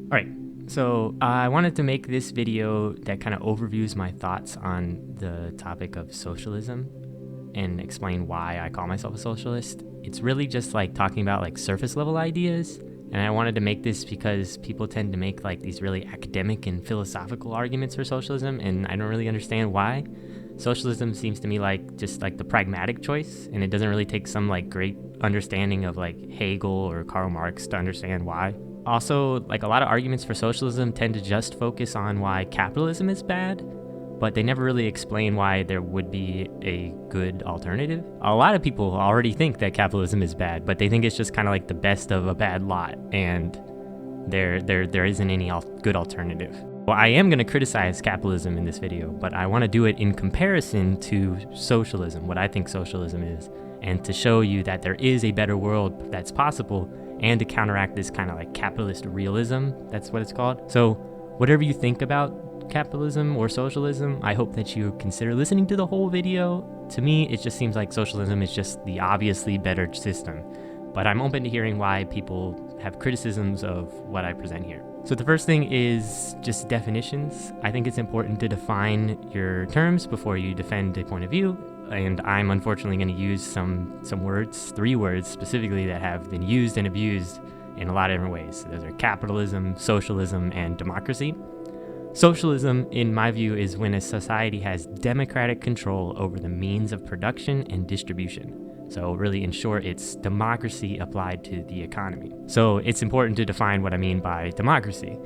All right, so I wanted to make this video that kind of overviews my thoughts on the topic of socialism and explain why I call myself a socialist. It's really just like talking about like surface level ideas, and I wanted to make this because people tend to make like these really academic and philosophical arguments for socialism, and I don't really understand why. Socialism seems to me like just like the pragmatic choice, and it doesn't really take some like great understanding of like Hegel or Karl Marx to understand why. Also, like a lot of arguments for socialism tend to just focus on why capitalism is bad, but they never really explain why there would be a good alternative. A lot of people already think that capitalism is bad, but they think it's just kind of like the best of a bad lot, and there isn't any good alternative. Well, I am going to criticize capitalism in this video, but I want to do it in comparison to socialism, what I think socialism is, and to show you that there is a better world that's possible, and to counteract this kind of like capitalist realism, that's what it's called. So whatever you think about capitalism or socialism, I hope that you consider listening to the whole video. To me, it just seems like socialism is just the obviously better system, but I'm open to hearing why people have criticisms of what I present here. So the first thing is just definitions. I think it's important to define your terms before you defend a point of view. And I'm unfortunately going to use some words, 3 words specifically, that have been used and abused in a lot of different ways. So those are capitalism, socialism, and democracy. Socialism, in my view, is when a society has democratic control over the means of production and distribution. So really, in short, it's democracy applied to the economy. So it's important to define what I mean by democracy.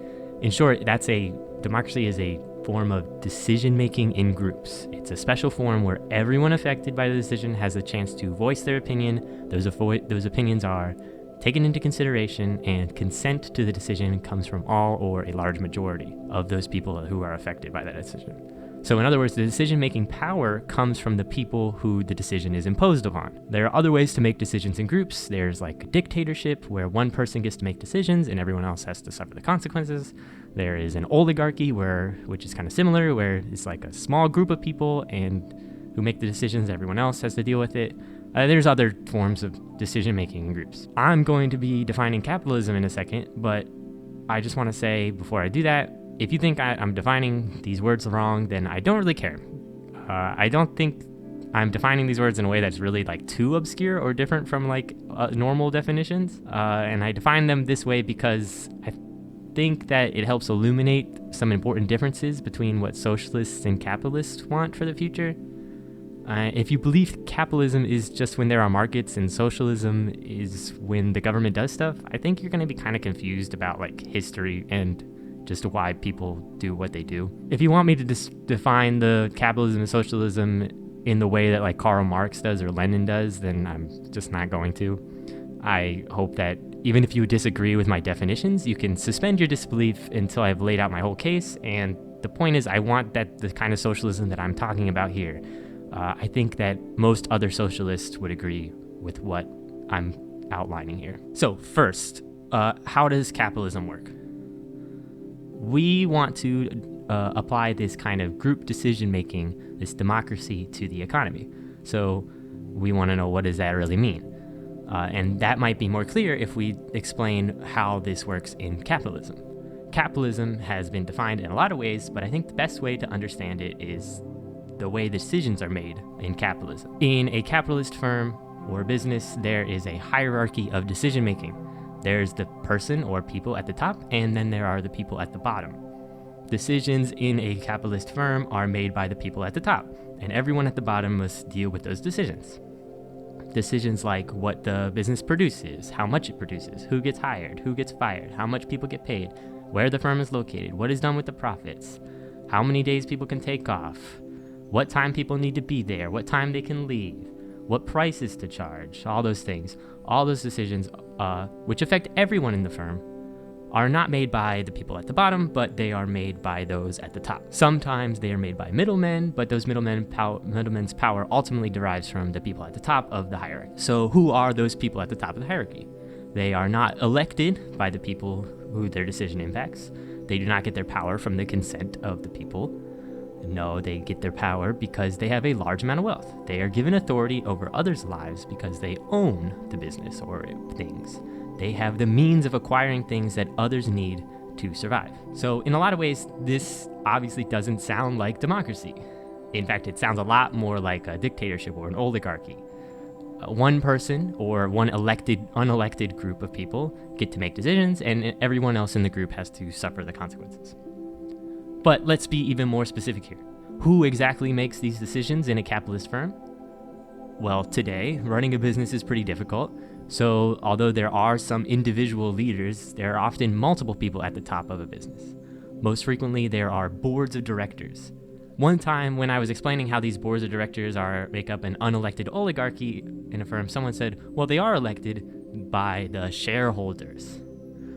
In short, democracy is a form of decision-making in groups. It's a special form where everyone affected by the decision has a chance to voice their opinion. Those opinions are taken into consideration, and consent to the decision comes from all or a large majority of those people who are affected by that decision. So in other words, the decision-making power comes from the people who the decision is imposed upon. There are other ways to make decisions in groups. There's like a dictatorship where one person gets to make decisions and everyone else has to suffer the consequences. There is an oligarchy which is kind of similar, where it's like a small group of people and who make the decisions, everyone else has to deal with it. There's other forms of decision-making in groups. I'm going to be defining capitalism in a second, but I just want to say before I do that, if you think I'm defining these words wrong, then I don't really care. I don't think I'm defining these words in a way that's really like too obscure or different from like normal definitions. And I define them this way because I think that it helps illuminate some important differences between what socialists and capitalists want for the future. If you believe capitalism is just when there are markets and socialism is when the government does stuff, I think you're going to be kind of confused about like history and just why people do what they do. If you want me to define the capitalism and socialism in the way that like Karl Marx does or Lenin does, then I'm just not going to. I hope that even if you disagree with my definitions, you can suspend your disbelief until I've laid out my whole case. And the point is, I want that the kind of socialism that I'm talking about here. I think that most other socialists would agree with what I'm outlining here. So first, how does capitalism work? We want to apply this kind of group decision-making, this democracy, to the economy. So we want to know, what does that really mean? And that might be more clear if we explain how this works in capitalism. Capitalism has been defined in a lot of ways, but I think the best way to understand it is the way decisions are made in capitalism. In a capitalist firm or business, there is a hierarchy of decision-making. There's the person or people at the top, and then there are the people at the bottom. Decisions in a capitalist firm are made by the people at the top, and everyone at the bottom must deal with those decisions. Decisions like what the business produces, how much it produces, who gets hired, who gets fired, how much people get paid, where the firm is located, what is done with the profits, how many days people can take off, what time people need to be there, what time they can leave, what prices to charge, all those things. All those decisions, which affect everyone in the firm, are not made by the people at the bottom, but they are made by those at the top. Sometimes they are made by middlemen, but those middlemen's power ultimately derives from the people at the top of the hierarchy. So who are those people at the top of the hierarchy? They are not elected by the people who their decision impacts. They do not get their power from the consent of the people. No, they get their power because they have a large amount of wealth. They are given authority over others' lives because they own the business or things. They have the means of acquiring things that others need to survive. So in a lot of ways, this obviously doesn't sound like democracy. In fact, it sounds a lot more like a dictatorship or an oligarchy. One person or one unelected group of people get to make decisions, and everyone else in the group has to suffer the consequences. But let's be even more specific here. Who exactly makes these decisions in a capitalist firm? Well, today, running a business is pretty difficult. So although there are some individual leaders, there are often multiple people at the top of a business. Most frequently, there are boards of directors. One time when I was explaining how these boards of directors make up an unelected oligarchy in a firm, someone said, well, they are elected by the shareholders.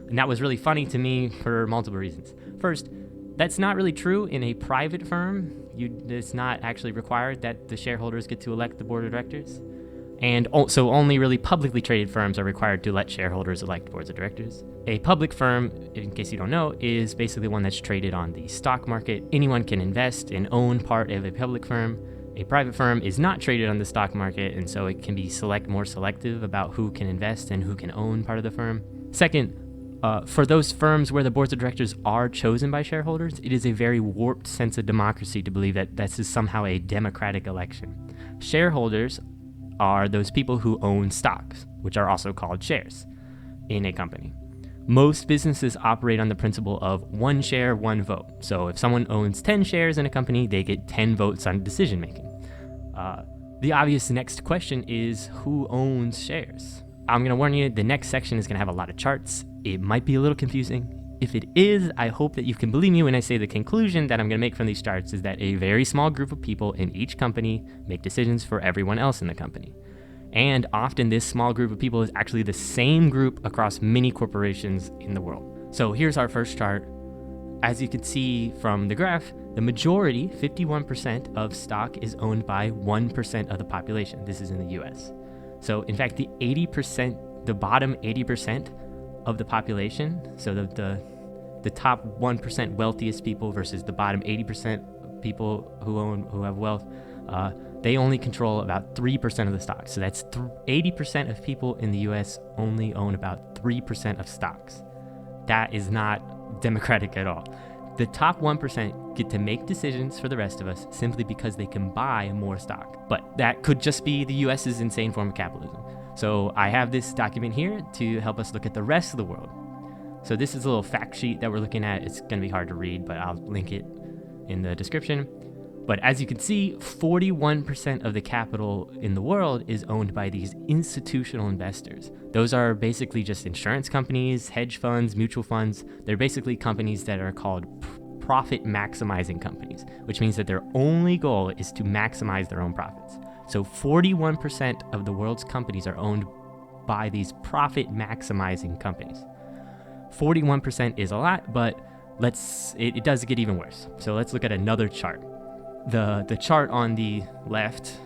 And that was really funny to me for multiple reasons. First, that's not really true in a private firm. It's not actually required that the shareholders get to elect the board of directors. And so only really publicly traded firms are required to let shareholders elect boards of directors. A public firm, in case you don't know, is basically one that's traded on the stock market. Anyone can invest and own part of a public firm. A private firm is not traded on the stock market, and so it can be more selective about who can invest and who can own part of the firm. Second, for those firms where the boards of directors are chosen by shareholders, it is a very warped sense of democracy to believe that this is somehow a democratic election. Shareholders are those people who own stocks, which are also called shares, in a company. Most businesses operate on the principle of one share, one vote. So if someone owns 10 shares in a company, they get 10 votes on decision making. The obvious next question is, who owns shares? I'm going to warn you, the next section is going to have a lot of charts. It might be a little confusing. If it is, I hope that you can believe me when I say the conclusion that I'm going to make from these charts is that a very small group of people in each company make decisions for everyone else in the company. And often this small group of people is actually the same group across many corporations in the world. So here's our first chart. As you can see from the graph, the majority, 51% of stock is owned by 1% of the population. This is in the US. So in fact, the bottom 80% of the population, so the top 1% wealthiest people versus the bottom 80% people who have wealth, they only control about 3% of the stocks. So that's 80% of people in the US only own about 3% of stocks. That is not democratic at all. The top 1% get to make decisions for the rest of us simply because they can buy more stock. But that could just be the US's insane form of capitalism. So I have this document here to help us look at the rest of the world. So this is a little fact sheet that we're looking at. It's going to be hard to read, but I'll link it in the description. But as you can see, 41% of the capital in the world is owned by these institutional investors. Those are basically just insurance companies, hedge funds, mutual funds. They're basically companies that are called profit maximizing companies, which means that their only goal is to maximize their own profits. So 41% of the world's companies are owned by these profit maximizing companies. 41% is a lot, but it does get even worse. So let's look at another chart. The chart on the left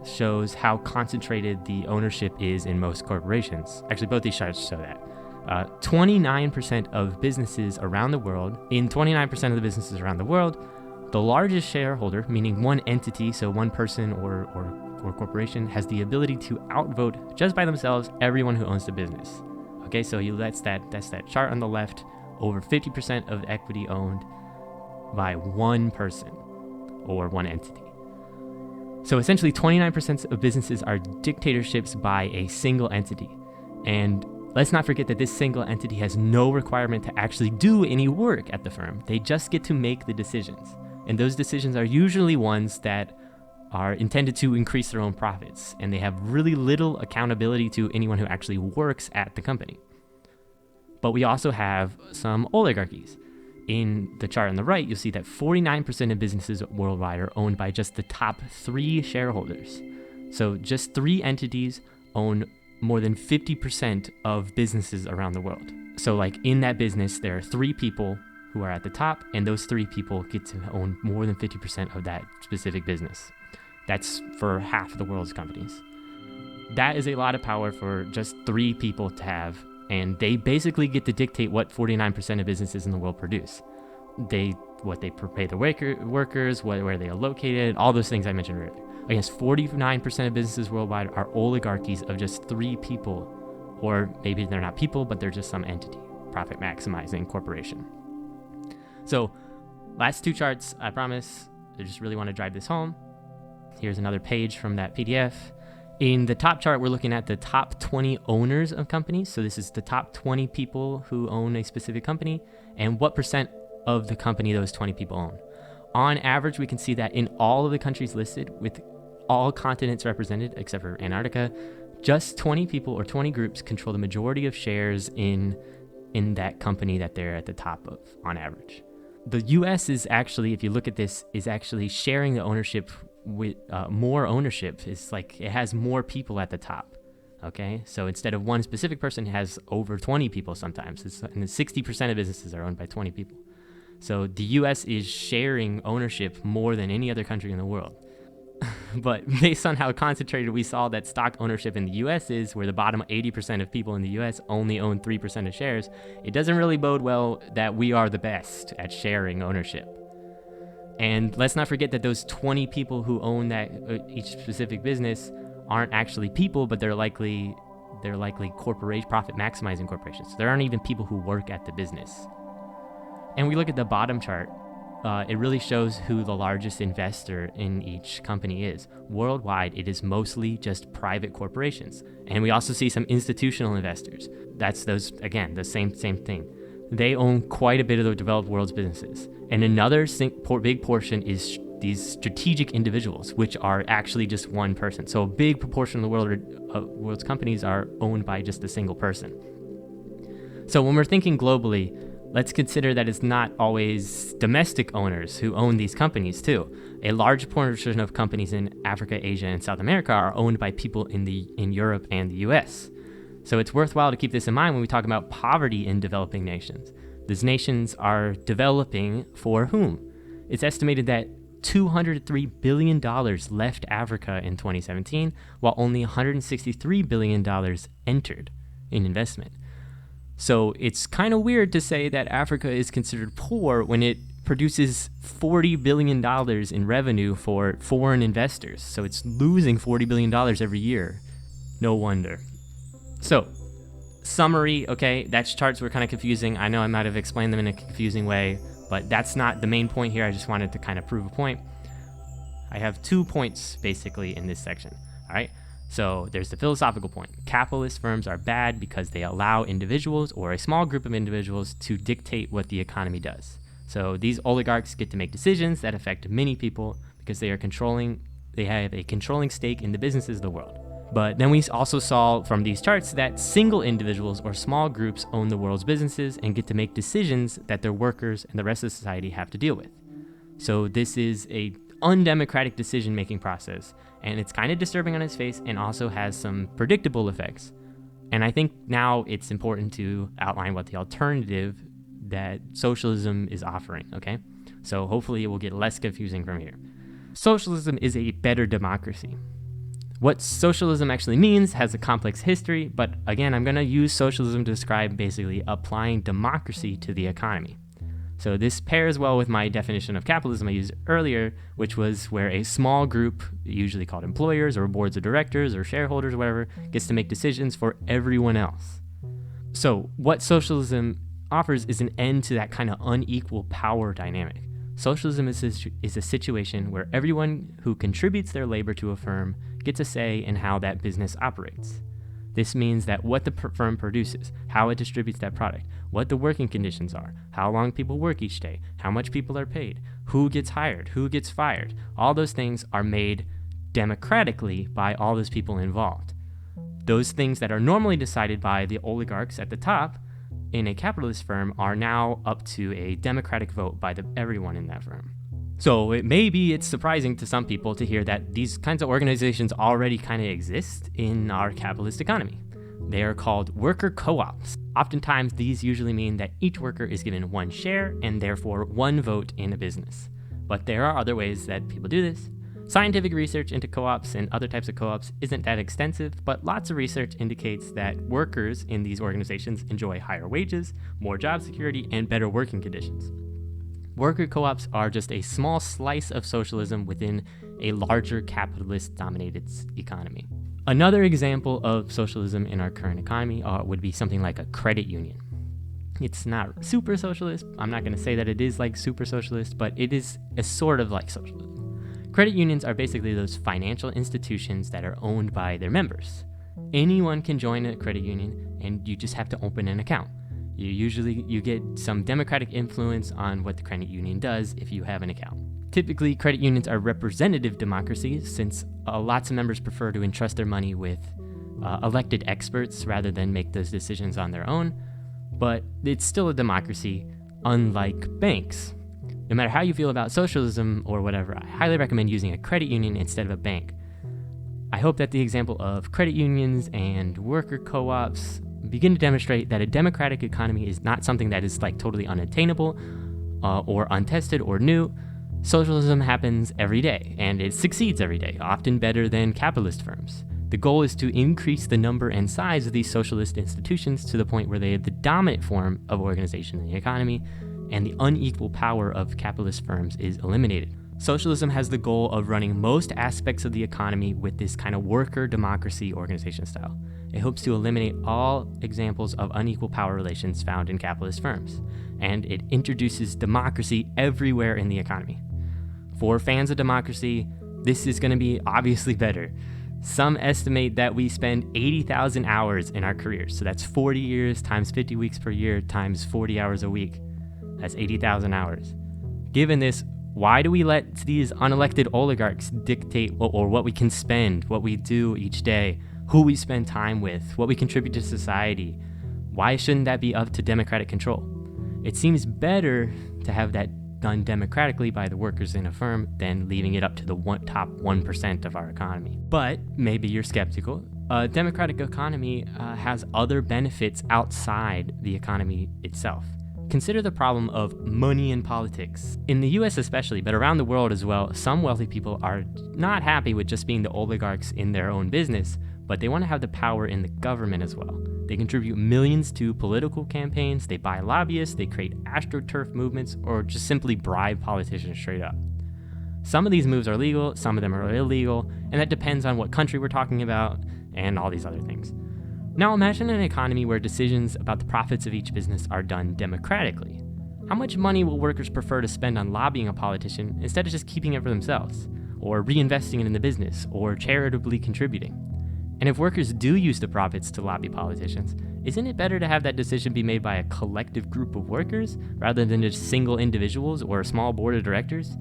shows how concentrated the ownership is in most corporations. Actually, both these charts show that. 29% of businesses around the world, in 29% of the businesses around the world, the largest shareholder, meaning one entity, so one person or corporation, has the ability to outvote just by themselves everyone who owns the business. Okay, so that's that chart on the left. Over 50% of equity owned by one person or one entity. So essentially 29% of businesses are dictatorships by a single entity. And let's not forget that this single entity has no requirement to actually do any work at the firm. They just get to make the decisions. And those decisions are usually ones that are intended to increase their own profits. And they have really little accountability to anyone who actually works at the company. But we also have some oligarchies. In the chart on the right, you'll see that 49% of businesses worldwide are owned by just the top 3 shareholders. So just 3 entities own more than 50% of businesses around the world. So like in that business, there are 3 people who are at the top, and those 3 people get to own more than 50% of that specific business. That's for half of the world's companies. That is a lot of power for just 3 people to have. And they basically get to dictate what 49% of businesses in the world produce. What they pay the workers, where they are located, all those things I mentioned earlier. I guess 49% of businesses worldwide are oligarchies of just 3 people, or maybe they're not people, but they're just some entity, profit maximizing corporation. So last two charts, I promise, I just really want to drive this home. Here's another page from that PDF. In the top chart, we're looking at the top 20 owners of companies. So this is the top 20 people who own a specific company and what percent of the company those 20 people own. On average, we can see that in all of the countries listed, with all continents represented except for Antarctica, just 20 people or 20 groups control the majority of shares in that company that they're at the top of on average. The US is actually, if you look at this, is actually sharing the ownership with more ownership. It's like it has more people at the top. Okay, so instead of one specific person, it has over 20 people sometimes. And 60% of businesses are owned by 20 people. So the US is sharing ownership more than any other country in the world. But based on how concentrated we saw that stock ownership in the US is, where the bottom 80% of people in the US only own 3% of shares, it doesn't really bode well that we are the best at sharing ownership. And let's not forget that those 20 people who own that each specific business aren't actually people, but they're likely profit maximizing corporations. So there aren't even people who work at the business. And we look at the bottom chart, it really shows who the largest investor in each company is. Worldwide, it is mostly just private corporations. And we also see some institutional investors. That's those, again, the same thing. They own quite a bit of the developed world's businesses. And another big portion is these strategic individuals, which are actually just one person. So a big proportion of the world's companies are owned by just a single person. So when we're thinking globally, let's consider that it's not always domestic owners who own these companies too. A large portion of companies in Africa, Asia, and South America are owned by people in Europe and the US. So it's worthwhile to keep this in mind when we talk about poverty in developing nations. These nations are developing for whom? It's estimated that $203 billion left Africa in 2017, while only $163 billion entered in investment. So it's kind of weird to say that Africa is considered poor when it produces $40 billion in revenue for foreign investors. So it's losing $40 billion every year. No wonder. So, summary, okay, that charts were kind of confusing. I know I might have explained them in a confusing way, but that's not the main point here. I just wanted to kind of prove a point. I have 2 points basically in this section, all right? So there's the philosophical point. Capitalist firms are bad because they allow individuals or a small group of individuals to dictate what the economy does. So these oligarchs get to make decisions that affect many people because they have a controlling stake in the businesses of the world. But then we also saw from these charts that single individuals or small groups own the world's businesses and get to make decisions that their workers and the rest of society have to deal with. So this is a undemocratic decision-making process, and it's kind of disturbing on its face and also has some predictable effects. And I think now it's important to outline what the alternative that socialism is offering, okay? So hopefully it will get less confusing from here. Socialism is a better democracy. What socialism actually means has a complex history, but again, I'm going to use socialism to describe basically applying democracy to the economy. So this pairs well with my definition of capitalism I used earlier, which was where a small group, usually called employers or boards of directors or shareholders or whatever, gets to make decisions for everyone else. So what socialism offers is an end to that kind of unequal power dynamic. Socialism is a situation where everyone who contributes their labor to a firm gets a say in how that business operates. This means that what the firm produces, how it distributes that product, what the working conditions are, how long people work each day, how much people are paid, who gets hired, who gets fired, all those things are made democratically by all those people involved. Those things that are normally decided by the oligarchs at the top in a capitalist firm are now up to a democratic vote by everyone in that firm. So it's surprising to some people to hear that these kinds of organizations already kind of exist in our capitalist economy. They are called worker co-ops. Oftentimes, these usually mean that each worker is given one share and therefore one vote in a business. But there are other ways that people do this. Scientific research into co-ops and other types of co-ops isn't that extensive, but lots of research indicates that workers in these organizations enjoy higher wages, more job security, and better working conditions. Worker co-ops are just a small slice of socialism within a larger capitalist-dominated economy. Another example of socialism in our current economy would be something like a credit union. It's not super socialist. I'm not going to say that it is like super socialist, but it is a sort of like socialism. Credit unions are basically those financial institutions that are owned by their members. Anyone can join a credit union, and you just have to open an account. You get some democratic influence on what the credit union does if you have an account. Typically, credit unions are representative democracies, since lots of members prefer to entrust their money with elected experts rather than make those decisions on their own. But it's still a democracy, unlike banks. No matter how you feel about socialism or whatever, I highly recommend using a credit union instead of a bank. I hope that the example of credit unions and worker co-ops begin to demonstrate that a democratic economy is not something that is like totally unattainable or untested or new. Socialism happens every day, and it succeeds every day, often better than capitalist firms. The goal is to increase the number and size of these socialist institutions to the point where they are the dominant form of organization in the economy, and the unequal power of capitalist firms is eliminated. Socialism has the goal of running most aspects of the economy with this kind of worker democracy organization style. It hopes to eliminate all examples of unequal power relations found in capitalist firms, and it introduces democracy everywhere in the economy. For fans of democracy, this is going to be obviously better. Some estimate that we spend 80,000 hours in our careers, so that's 40 years times 50 weeks per year times 40 hours a week. That's 80,000 hours. Given this, why do we let these unelected oligarchs dictate what we can spend, what we do each day, who we spend time with, what we contribute to society? Why shouldn't that be up to democratic control? It seems better to have that done democratically by the workers in a firm than leaving it up to the top 1% of our economy. But maybe you're skeptical. A democratic economy has other benefits outside the economy itself. Consider the problem of money in politics. In the US especially, but around the world as well, some wealthy people are not happy with just being the oligarchs in their own business, but they want to have the power in the government as well. They contribute millions to political campaigns, they buy lobbyists, they create astroturf movements, or just simply bribe politicians straight up. Some of these moves are legal, some of them are illegal, and that depends on what country we're talking about and all these other things. Now imagine an economy where decisions about the profits of each business are done democratically. How much money will workers prefer to spend on lobbying a politician instead of just keeping it for themselves, or reinvesting it in the business, or charitably contributing? And if workers do use the profits to lobby politicians, isn't it better to have that decision be made by a collective group of workers rather than just single individuals or a small board of directors?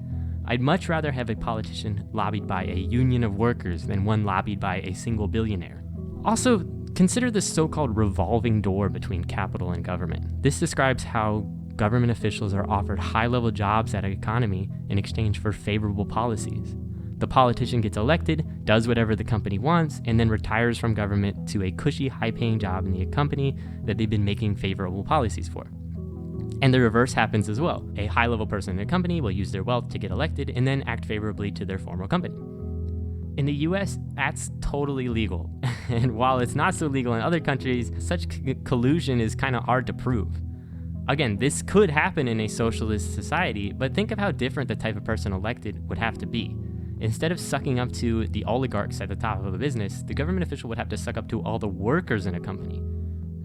I'd much rather have a politician lobbied by a union of workers than one lobbied by a single billionaire. Also, consider the so-called revolving door between capital and government. This describes how government officials are offered high-level jobs at an economy in exchange for favorable policies. The politician gets elected, does whatever the company wants, and then retires from government to a cushy, high-paying job in the company that they've been making favorable policies for. And the reverse happens as well. A high-level person in a company will use their wealth to get elected and then act favorably to their former company. In the US, that's totally legal. And while it's not so legal in other countries, such collusion is kind of hard to prove. Again, this could happen in a socialist society, but think of how different the type of person elected would have to be. Instead of sucking up to the oligarchs at the top of a business, the government official would have to suck up to all the workers in a company.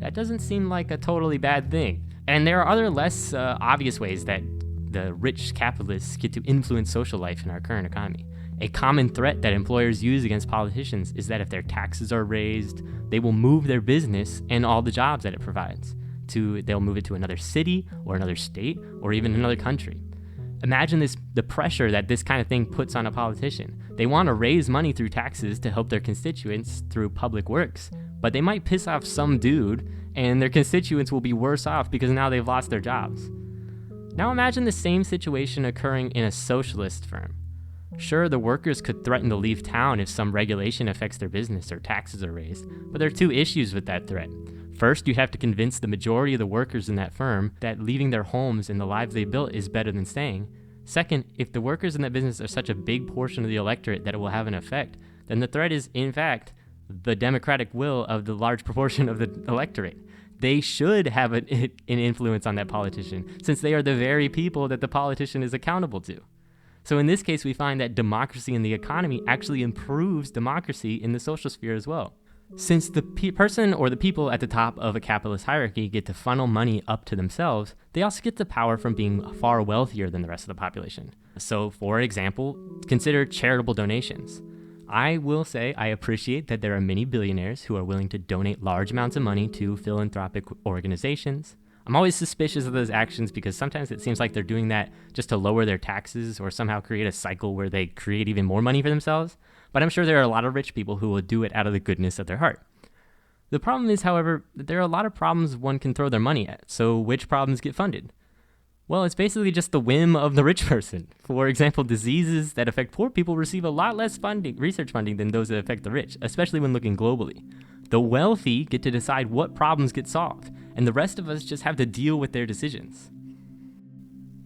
That doesn't seem like a totally bad thing. And there are other less obvious ways that the rich capitalists get to influence social life in our current economy. A common threat that employers use against politicians is that if their taxes are raised, they will move their business and all the jobs that it provides. They'll move it to another city or another state or even another country. Imagine the pressure that this kind of thing puts on a politician. They want to raise money through taxes to help their constituents through public works, but they might piss off some dude and their constituents will be worse off because now they've lost their jobs. Now imagine the same situation occurring in a socialist firm. Sure, the workers could threaten to leave town if some regulation affects their business or taxes are raised, but there are two issues with that threat. First, you have to convince the majority of the workers in that firm that leaving their homes and the lives they built is better than staying. Second, if the workers in that business are such a big portion of the electorate that it will have an effect, then the threat is, in fact, the democratic will of the large proportion of the electorate. They should have an influence on that politician, since they are the very people that the politician is accountable to. So in this case, we find that democracy in the economy actually improves democracy in the social sphere as well. Since the person or the people at the top of a capitalist hierarchy get to funnel money up to themselves, they also get the power from being far wealthier than the rest of the population. So, for example, consider charitable donations. I will say I appreciate that there are many billionaires who are willing to donate large amounts of money to philanthropic organizations. I'm always suspicious of those actions because sometimes it seems like they're doing that just to lower their taxes or somehow create a cycle where they create even more money for themselves. But I'm sure there are a lot of rich people who will do it out of the goodness of their heart. The problem is, however, that there are a lot of problems one can throw their money at. So which problems get funded? Well, it's basically just the whim of the rich person. For example, diseases that affect poor people receive a lot less research funding than those that affect the rich, especially when looking globally. The wealthy get to decide what problems get solved, and the rest of us just have to deal with their decisions.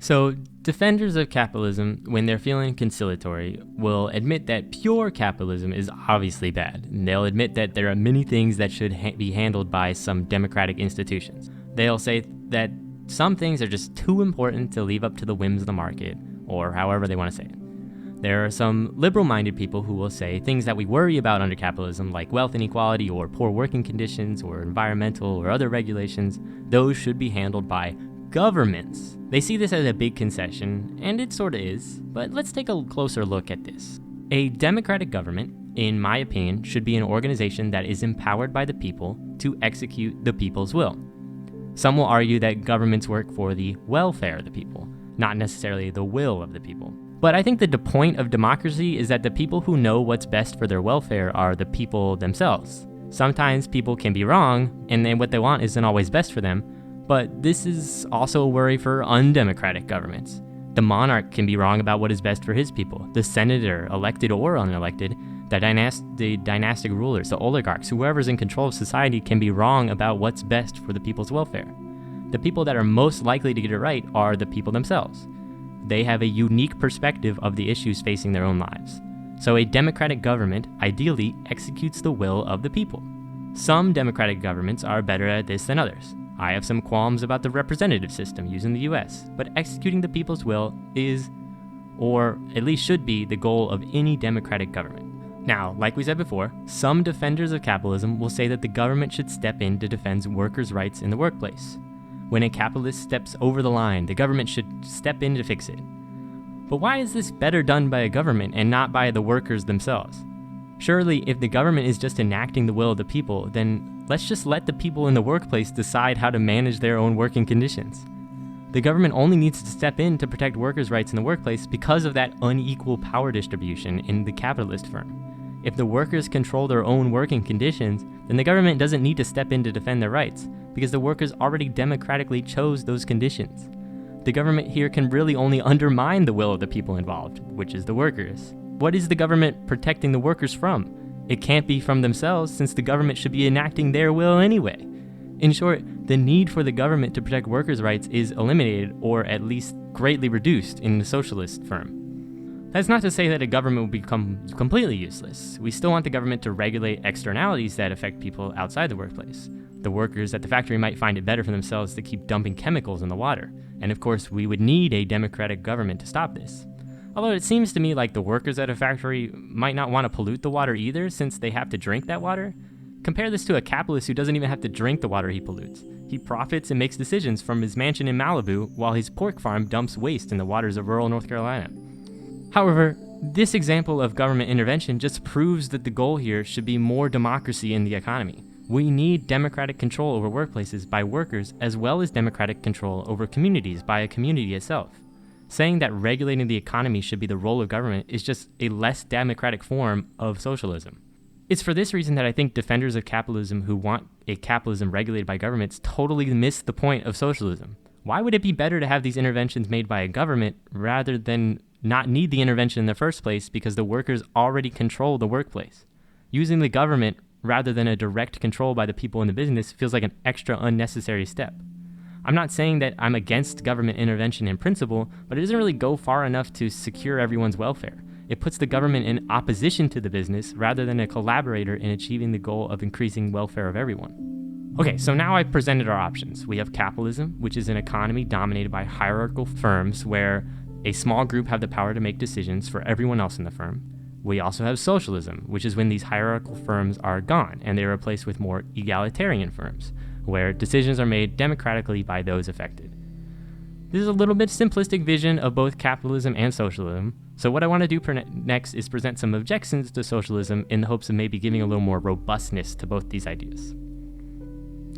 So, defenders of capitalism, when they're feeling conciliatory, will admit that pure capitalism is obviously bad. And they'll admit that there are many things that should be handled by some democratic institutions. They'll say that some things are just too important to leave up to the whims of the market, or however they want to say it. There are some liberal-minded people who will say things that we worry about under capitalism, like wealth inequality or poor working conditions or environmental or other regulations, those should be handled by governments. They see this as a big concession, and it sort of is, but let's take a closer look at this. A democratic government, in my opinion, should be an organization that is empowered by the people to execute the people's will. Some will argue that governments work for the welfare of the people, not necessarily the will of the people. But I think that the point of democracy is that the people who know what's best for their welfare are the people themselves. Sometimes people can be wrong, and then what they want isn't always best for them, but this is also a worry for undemocratic governments. The monarch can be wrong about what is best for his people. The senator, elected or unelected, the dynastic rulers, the oligarchs, whoever's in control of society can be wrong about what's best for the people's welfare. The people that are most likely to get it right are the people themselves. They have a unique perspective of the issues facing their own lives. So a democratic government ideally executes the will of the people. Some democratic governments are better at this than others. I have some qualms about the representative system used in the US, but executing the people's will is, or at least should be, the goal of any democratic government. Now, like we said before, some defenders of capitalism will say that the government should step in to defend workers' rights in the workplace. When a capitalist steps over the line, the government should step in to fix it. But why is this better done by a government and not by the workers themselves? Surely, if the government is just enacting the will of the people, then let's just let the people in the workplace decide how to manage their own working conditions. The government only needs to step in to protect workers' rights in the workplace because of that unequal power distribution in the capitalist firm. If the workers control their own working conditions, then the government doesn't need to step in to defend their rights, because the workers already democratically chose those conditions. The government here can really only undermine the will of the people involved, which is the workers. What is the government protecting the workers from? It can't be from themselves, since the government should be enacting their will anyway. In short, the need for the government to protect workers' rights is eliminated, or at least greatly reduced, in the socialist firm. That's not to say that a government will become completely useless. We still want the government to regulate externalities that affect people outside the workplace. The workers at the factory might find it better for themselves to keep dumping chemicals in the water. And of course, we would need a democratic government to stop this. Although it seems to me like the workers at a factory might not want to pollute the water either, since they have to drink that water. Compare this to a capitalist who doesn't even have to drink the water he pollutes. He profits and makes decisions from his mansion in Malibu, while his pork farm dumps waste in the waters of rural North Carolina. However, this example of government intervention just proves that the goal here should be more democracy in the economy. We need democratic control over workplaces by workers, as well as democratic control over communities by a community itself. Saying that regulating the economy should be the role of government is just a less democratic form of socialism. It's for this reason that I think defenders of capitalism who want a capitalism regulated by governments totally miss the point of socialism. Why would it be better to have these interventions made by a government rather than not need the intervention in the first place because the workers already control the workplace? Using the government rather than a direct control by the people in the business feels like an extra unnecessary step. I'm not saying that I'm against government intervention in principle, but it doesn't really go far enough to secure everyone's welfare. It puts the government in opposition to the business rather than a collaborator in achieving the goal of increasing welfare of everyone. Okay, so now I've presented our options. We have capitalism, which is an economy dominated by hierarchical firms where a small group have the power to make decisions for everyone else in the firm. We also have socialism, which is when these hierarchical firms are gone and they're replaced with more egalitarian firms, where decisions are made democratically by those affected. This is a little bit simplistic vision of both capitalism and socialism, so what I want to do next is present some objections to socialism in the hopes of maybe giving a little more robustness to both these ideas.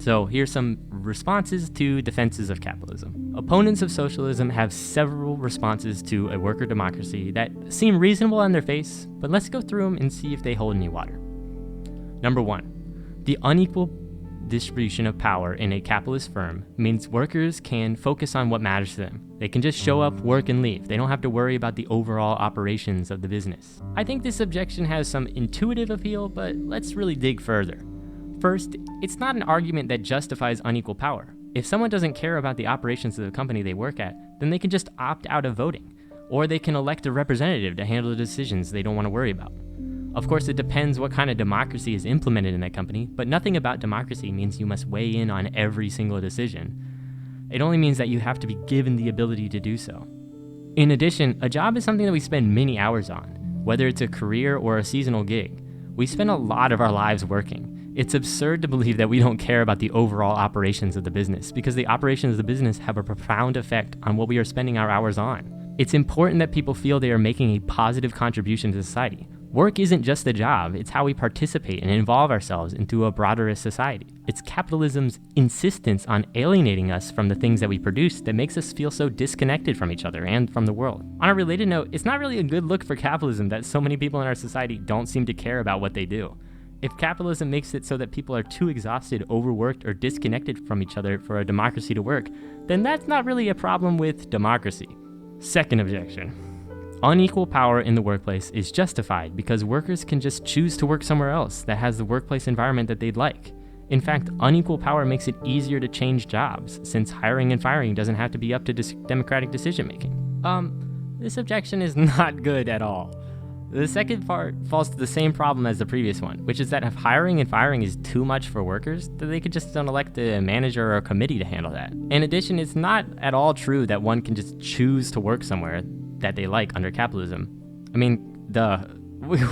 So here's some responses to defenses of capitalism. Opponents of socialism have several responses to a worker democracy that seem reasonable on their face, but let's go through them and see if they hold any water. Number 1, the unequal distribution of power in a capitalist firm means workers can focus on what matters to them. They can just show up, work, and leave. They don't have to worry about the overall operations of the business. I think this objection has some intuitive appeal, but let's really dig further. First, it's not an argument that justifies unequal power. If someone doesn't care about the operations of the company they work at, then they can just opt out of voting, or they can elect a representative to handle the decisions they don't want to worry about. Of course, it depends what kind of democracy is implemented in that company, but nothing about democracy means you must weigh in on every single decision. It only means that you have to be given the ability to do so. In addition, a job is something that we spend many hours on, whether it's a career or a seasonal gig. We spend a lot of our lives working. It's absurd to believe that we don't care about the overall operations of the business, because the operations of the business have a profound effect on what we are spending our hours on. It's important that people feel they are making a positive contribution to society. Work isn't just a job, it's how we participate and involve ourselves into a broader society. It's capitalism's insistence on alienating us from the things that we produce that makes us feel so disconnected from each other and from the world. On a related note, it's not really a good look for capitalism that so many people in our society don't seem to care about what they do. If capitalism makes it so that people are too exhausted, overworked, or disconnected from each other for a democracy to work, then that's not really a problem with democracy. Second objection. Unequal power in the workplace is justified because workers can just choose to work somewhere else that has the workplace environment that they'd like. In fact, unequal power makes it easier to change jobs, since hiring and firing doesn't have to be up to democratic decision-making. This objection is not good at all. The second part falls to the same problem as the previous one, which is that if hiring and firing is too much for workers, then they could just elect a manager or a committee to handle that. In addition, it's not at all true that one can just choose to work somewhere that they like under capitalism. I mean,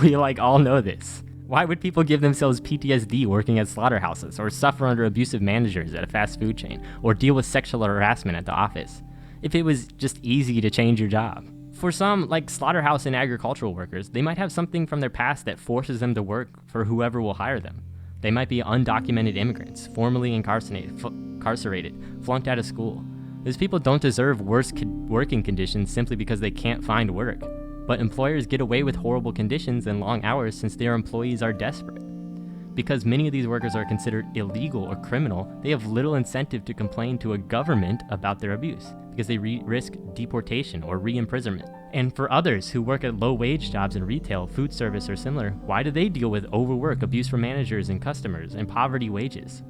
we all know this. Why would people give themselves PTSD working at slaughterhouses, or suffer under abusive managers at a fast food chain, or deal with sexual harassment at the office, if it was just easy to change your job? For some, like slaughterhouse and agricultural workers, they might have something from their past that forces them to work for whoever will hire them. They might be undocumented immigrants, formerly incarcerated, flunked out of school. Those people don't deserve worse working conditions simply because they can't find work. But employers get away with horrible conditions and long hours since their employees are desperate. Because many of these workers are considered illegal or criminal, they have little incentive to complain to a government about their abuse, because they risk deportation or re-imprisonment. And for others who work at low-wage jobs in retail, food service, or similar, why do they deal with overwork, abuse from managers and customers, and poverty wages?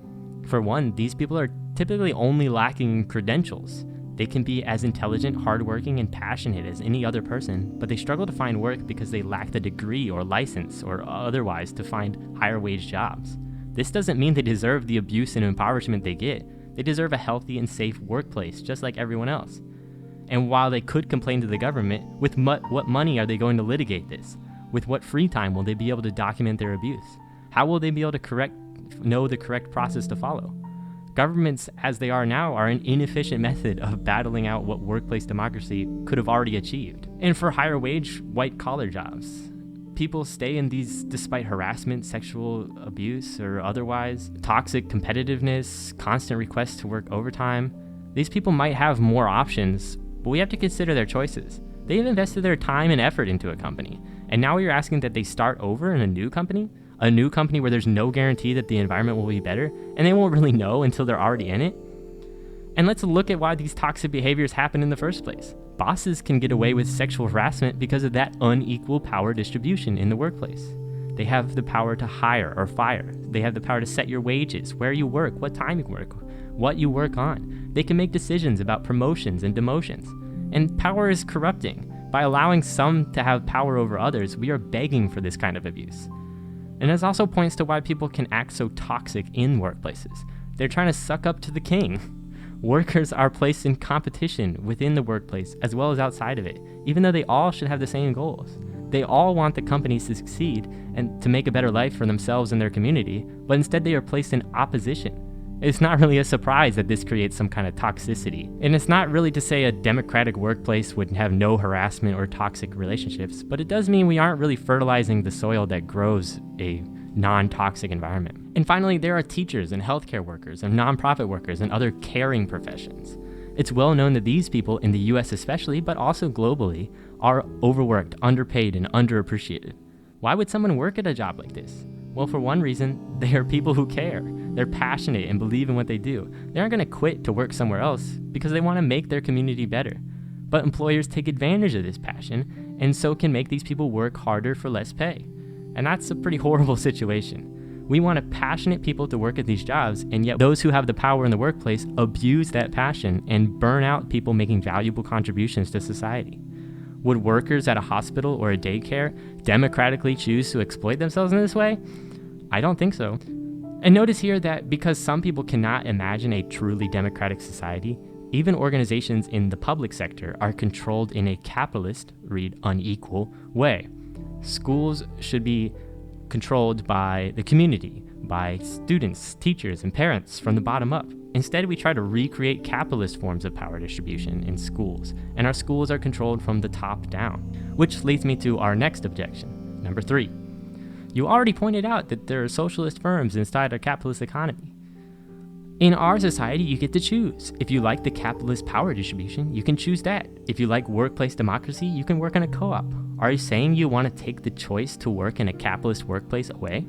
For one, these people are typically only lacking credentials. They can be as intelligent, hardworking, and passionate as any other person, but they struggle to find work because they lack the degree or license or otherwise to find higher wage jobs. This doesn't mean they deserve the abuse and impoverishment they get. They deserve a healthy and safe workplace, just like everyone else. And while they could complain to the government, with what money are they going to litigate this? With what free time will they be able to document their abuse? How will they be able to know the correct process to follow? Governments, as they are now, are an inefficient method of battling out what workplace democracy could have already achieved. And for higher wage, white-collar jobs, people stay in these despite harassment, sexual abuse, or otherwise, toxic competitiveness, constant requests to work overtime. These people might have more options, but we have to consider their choices. They have invested their time and effort into a company, and now you're asking that they start over in a new company where there's no guarantee that the environment will be better, and they won't really know until they're already in it. And let's look at why these toxic behaviors happen in the first place. Bosses can get away with sexual harassment because of that unequal power distribution in the workplace. They have the power to hire or fire. They have the power to set your wages, where you work, what time you work, what you work on. They can make decisions about promotions and demotions. And power is corrupting. By allowing some to have power over others, we are begging for this kind of abuse. And this also points to why people can act so toxic in workplaces. They're trying to suck up to the king. Workers are placed in competition within the workplace as well as outside of it, even though they all should have the same goals. They all want the companies to succeed and to make a better life for themselves and their community, but instead they are placed in opposition. It's not really a surprise that this creates some kind of toxicity. And it's not really to say a democratic workplace would have no harassment or toxic relationships, but it does mean we aren't really fertilizing the soil that grows a non-toxic environment. And finally, there are teachers and healthcare workers and nonprofit workers and other caring professions. It's well known that these people, in the US especially, but also globally, are overworked, underpaid, and underappreciated. Why would someone work at a job like this? Well, for one reason, they are people who care. They're passionate and believe in what they do. They aren't going to quit to work somewhere else because they want to make their community better. But employers take advantage of this passion and so can make these people work harder for less pay. And that's a pretty horrible situation. We want passionate people to work at these jobs, and yet those who have the power in the workplace abuse that passion and burn out people making valuable contributions to society. Would workers at a hospital or a daycare democratically choose to exploit themselves in this way? I don't think so. And notice here that because some people cannot imagine a truly democratic society, even organizations in the public sector are controlled in a capitalist, read unequal, way. Schools should be controlled by the community, by students, teachers, and parents from the bottom up. Instead, we try to recreate capitalist forms of power distribution in schools, and our schools are controlled from the top down. Which leads me to our next objection, number 3. You already pointed out that there are socialist firms inside our capitalist economy. In our society, you get to choose. If you like the capitalist power distribution, you can choose that. If you like workplace democracy, you can work in a co-op. Are you saying you want to take the choice to work in a capitalist workplace away?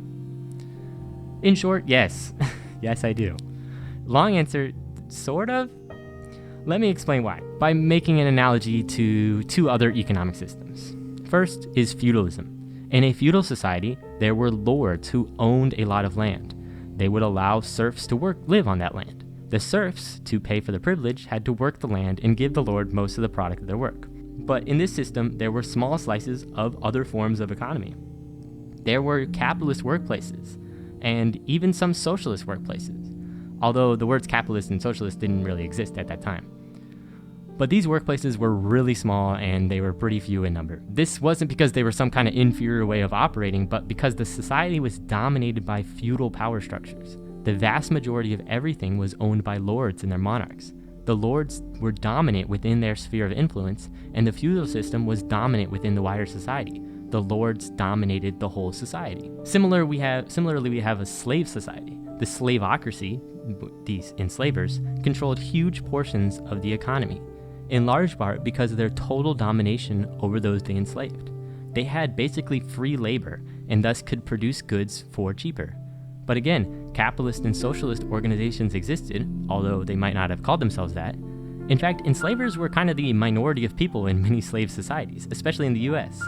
In short, yes. Yes, I do. Long answer, sort of. Let me explain why, by making an analogy to 2 other economic systems. First is feudalism. In a feudal society, there were lords who owned a lot of land. They would allow serfs to live on that land. The serfs, to pay for the privilege, had to work the land and give the lord most of the product of their work. But in this system, there were small slices of other forms of economy. There were capitalist workplaces, and even some socialist workplaces, although the words capitalist and socialist didn't really exist at that time. But these workplaces were really small and they were pretty few in number. This wasn't because they were some kind of inferior way of operating, but because the society was dominated by feudal power structures. The vast majority of everything was owned by lords and their monarchs. The lords were dominant within their sphere of influence, and the feudal system was dominant within the wider society. The lords dominated the whole society. Similarly, we have a slave society. The slavocracy, these enslavers, controlled huge portions of the economy, in large part because of their total domination over those they enslaved. They had basically free labor and thus could produce goods for cheaper. But again, capitalist and socialist organizations existed, although they might not have called themselves that. In fact, enslavers were kind of the minority of people in many slave societies, especially in the US.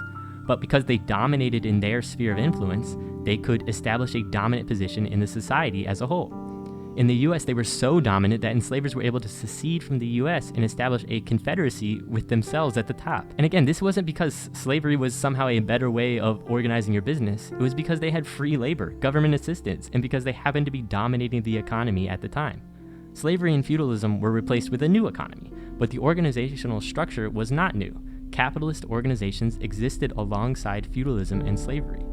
But because they dominated in their sphere of influence, they could establish a dominant position in the society as a whole. In the US, they were so dominant that enslavers were able to secede from the US and establish a confederacy with themselves at the top. And again, this wasn't because slavery was somehow a better way of organizing your business. It was because they had free labor, government assistance, and because they happened to be dominating the economy at the time. Slavery and feudalism were replaced with a new economy, but the organizational structure was not new. Capitalist organizations existed alongside feudalism and slavery.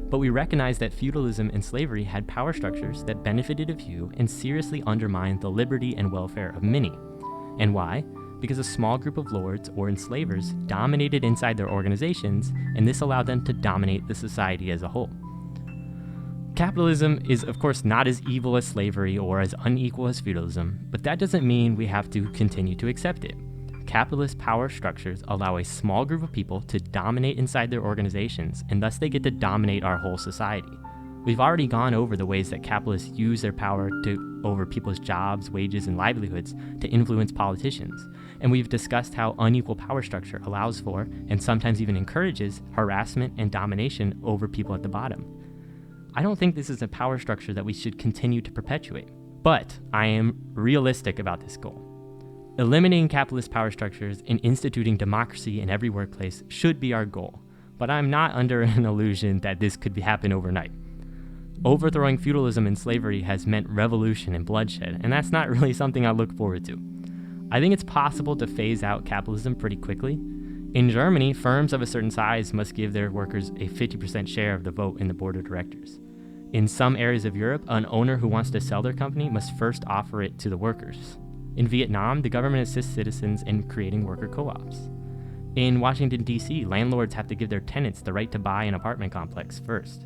But we recognize that feudalism and slavery had power structures that benefited a few and seriously undermined the liberty and welfare of many. And why? Because a small group of lords or enslavers dominated inside their organizations, and this allowed them to dominate the society as a whole. Capitalism is, of course, not as evil as slavery or as unequal as feudalism, but that doesn't mean we have to continue to accept it. Capitalist power structures allow a small group of people to dominate inside their organizations, and thus they get to dominate our whole society. We've already gone over the ways that capitalists use their power over people's jobs, wages, and livelihoods to influence politicians, and we've discussed how unequal power structure allows for, and sometimes even encourages, harassment and domination over people at the bottom. I don't think this is a power structure that we should continue to perpetuate, but I am realistic about this goal. Eliminating capitalist power structures and instituting democracy in every workplace should be our goal, but I'm not under an illusion that this could happen overnight. Overthrowing feudalism and slavery has meant revolution and bloodshed, and that's not really something I look forward to. I think it's possible to phase out capitalism pretty quickly. In Germany, firms of a certain size must give their workers a 50% share of the vote in the board of directors. In some areas of Europe, an owner who wants to sell their company must first offer it to the workers. In Vietnam, the government assists citizens in creating worker co-ops. In Washington, D.C., landlords have to give their tenants the right to buy an apartment complex first.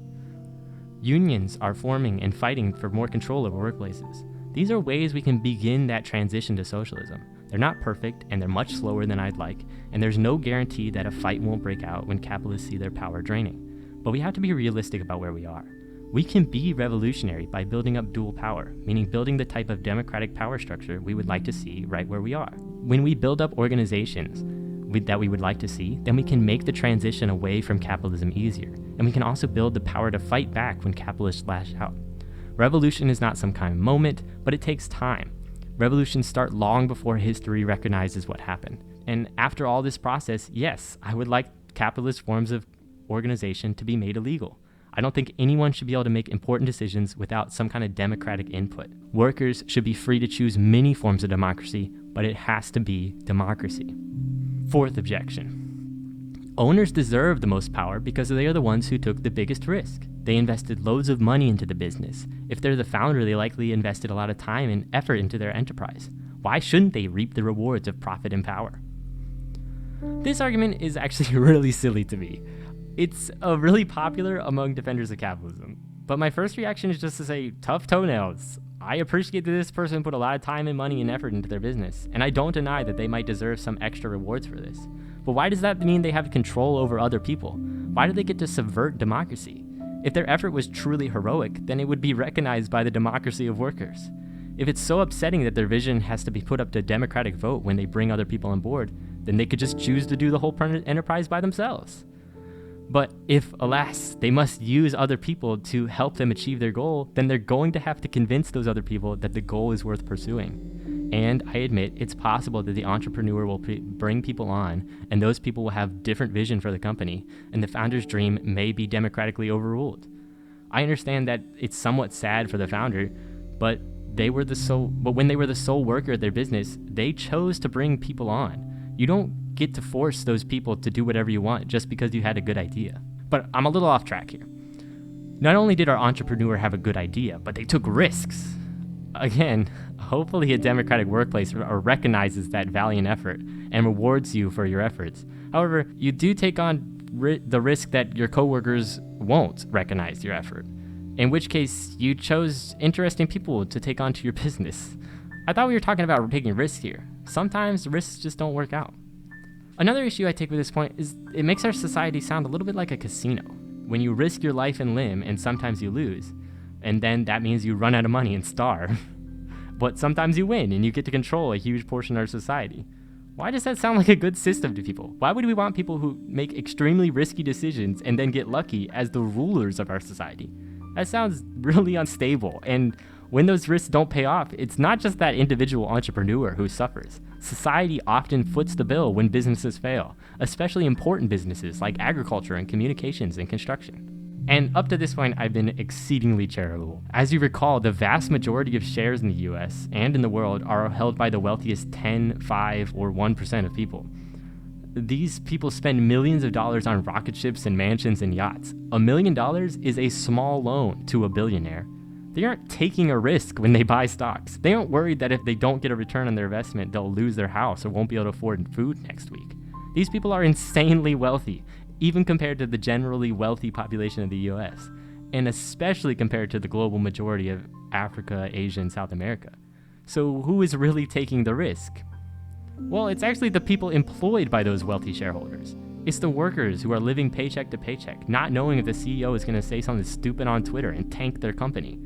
Unions are forming and fighting for more control over workplaces. These are ways we can begin that transition to socialism. They're not perfect, and they're much slower than I'd like, and there's no guarantee that a fight won't break out when capitalists see their power draining. But we have to be realistic about where we are. We can be revolutionary by building up dual power, meaning building the type of democratic power structure we would like to see right where we are. When we build up organizations that we would like to see, then we can make the transition away from capitalism easier, and we can also build the power to fight back when capitalists lash out. Revolution is not some kind of moment, but it takes time. Revolutions start long before history recognizes what happened. And after all this process, yes, I would like capitalist forms of organization to be made illegal. I don't think anyone should be able to make important decisions without some kind of democratic input. Workers should be free to choose many forms of democracy, but it has to be democracy. Fourth objection. Owners deserve the most power because they are the ones who took the biggest risk. They invested loads of money into the business. If they're the founder, they likely invested a lot of time and effort into their enterprise. Why shouldn't they reap the rewards of profit and power? This argument is actually really silly to me. It's really popular among defenders of capitalism. But my first reaction is just to say, tough toenails. I appreciate that this person put a lot of time and money and effort into their business, and I don't deny that they might deserve some extra rewards for this. But why does that mean they have control over other people? Why do they get to subvert democracy? If their effort was truly heroic, then it would be recognized by the democracy of workers. If it's so upsetting that their vision has to be put up to democratic vote when they bring other people on board, then they could just choose to do the whole enterprise by themselves. But if, alas, they must use other people to help them achieve their goal, then they're going to have to convince those other people that the goal is worth pursuing. And I admit it's possible that the entrepreneur will bring people on, and those people will have different vision for the company, and the founder's dream may be democratically overruled. I understand that it's somewhat sad for the founder, but when they were the sole worker at their business, they chose to bring people on. You don't get to force those people to do whatever you want just because you had a good idea. But I'm a little off track here. Not only did our entrepreneur have a good idea, but they took risks. Again, hopefully a democratic workplace recognizes that valiant effort and rewards you for your efforts. However, you do take on the risk that your coworkers won't recognize your effort, in which case you chose interesting people to take onto your business. I thought we were talking about taking risks here. Sometimes risks just don't work out. Another issue I take with this point is it makes our society sound a little bit like a casino. When you risk your life and limb and sometimes you lose, and then that means you run out of money and starve. But sometimes you win and you get to control a huge portion of our society. Why does that sound like a good system to people? Why would we want people who make extremely risky decisions and then get lucky as the rulers of our society? That sounds really unstable, and when those risks don't pay off, it's not just that individual entrepreneur who suffers. Society often foots the bill when businesses fail, especially important businesses like agriculture and communications and construction. And up to this point, I've been exceedingly charitable. As you recall, the vast majority of shares in the US and in the world are held by the wealthiest 10, 5, or 1% of people. These people spend millions of dollars on rocket ships and mansions and yachts. $1 million is a small loan to a billionaire. They aren't taking a risk when they buy stocks. They aren't worried that if they don't get a return on their investment, they'll lose their house or won't be able to afford food next week. These people are insanely wealthy, even compared to the generally wealthy population of the US, and especially compared to the global majority of Africa, Asia, and South America. So who is really taking the risk? Well, it's actually the people employed by those wealthy shareholders. It's the workers who are living paycheck to paycheck, not knowing if the CEO is going to say something stupid on Twitter and tank their company,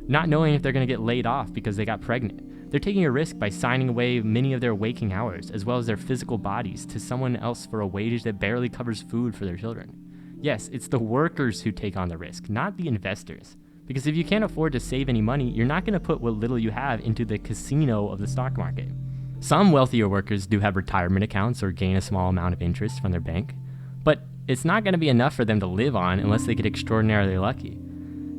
not knowing if they're going to get laid off because they got pregnant. They're taking a risk by signing away many of their waking hours, as well as their physical bodies, to someone else for a wage that barely covers food for their children. Yes, it's the workers who take on the risk, not the investors. Because if you can't afford to save any money, you're not going to put what little you have into the casino of the stock market. Some wealthier workers do have retirement accounts or gain a small amount of interest from their bank, but it's not going to be enough for them to live on unless they get extraordinarily lucky.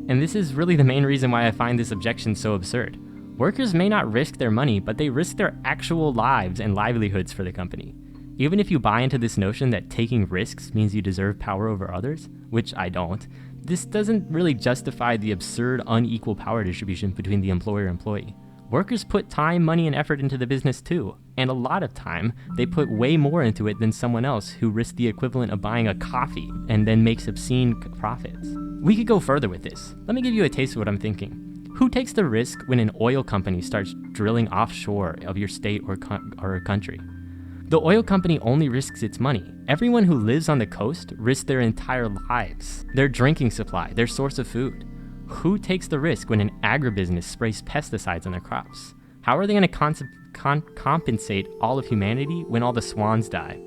And this is really the main reason why I find this objection so absurd. Workers may not risk their money, but they risk their actual lives and livelihoods for the company. Even if you buy into this notion that taking risks means you deserve power over others, which I don't, this doesn't really justify the absurd unequal power distribution between the employer and employee. Workers put time, money, and effort into the business too, and a lot of time, they put way more into it than someone else who risks the equivalent of buying a coffee and then makes obscene profits. We could go further with this. Let me give you a taste of what I'm thinking. Who takes the risk when an oil company starts drilling offshore of your state or country? The oil company only risks its money. Everyone who lives on the coast risks their entire lives, their drinking supply, their source of food. Who takes the risk when an agribusiness sprays pesticides on their crops? How are they going to compensate all of humanity when all the swans die?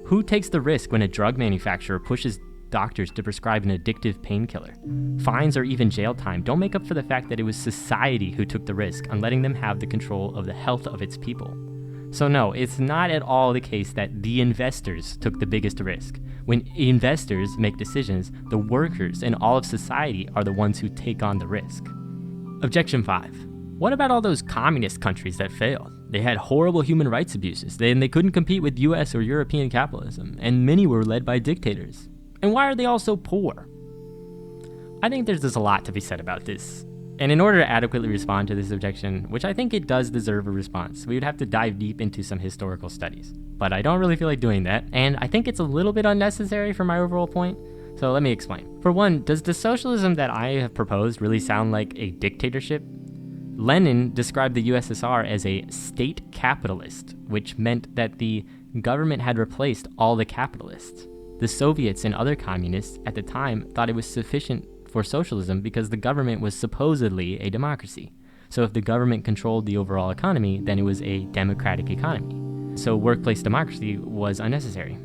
Who takes the risk when a drug manufacturer pushes doctors to prescribe an addictive painkiller? Fines or even jail time don't make up for the fact that it was society who took the risk on letting them have the control of the health of its people. So no, it's not at all the case that the investors took the biggest risk. When investors make decisions, the workers and all of society are the ones who take on the risk. Objection 5. What about all those communist countries that failed? They had horrible human rights abuses, and they couldn't compete with US or European capitalism, and many were led by dictators. And why are they all so poor? I think there's just a lot to be said about this. And in order to adequately respond to this objection, which I think it does deserve a response, we would have to dive deep into some historical studies. But I don't really feel like doing that, and I think it's a little bit unnecessary for my overall point. So let me explain. For one, does the socialism that I have proposed really sound like a dictatorship? Lenin described the USSR as a state capitalist, which meant that the government had replaced all the capitalists. The Soviets and other communists at the time thought it was sufficient for socialism because the government was supposedly a democracy. So if the government controlled the overall economy, then it was a democratic economy. So workplace democracy was unnecessary.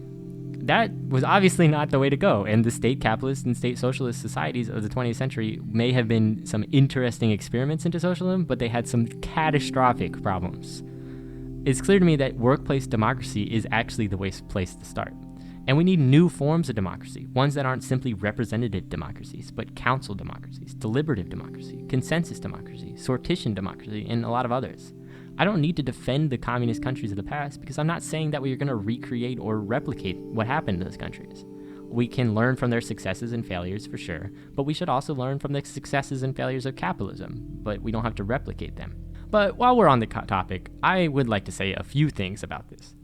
That was obviously not the way to go, and the state capitalist and state socialist societies of the 20th century may have been some interesting experiments into socialism, but they had some catastrophic problems. It's clear to me that workplace democracy is actually the place to start. And we need new forms of democracy, ones that aren't simply representative democracies, but council democracies, deliberative democracy, consensus democracy, sortition democracy, and a lot of others. I don't need to defend the communist countries of the past because I'm not saying that we're going to recreate or replicate what happened in those countries. We can learn from their successes and failures for sure, but we should also learn from the successes and failures of capitalism, but we don't have to replicate them. But while we're on the topic, I would like to say a few things about this.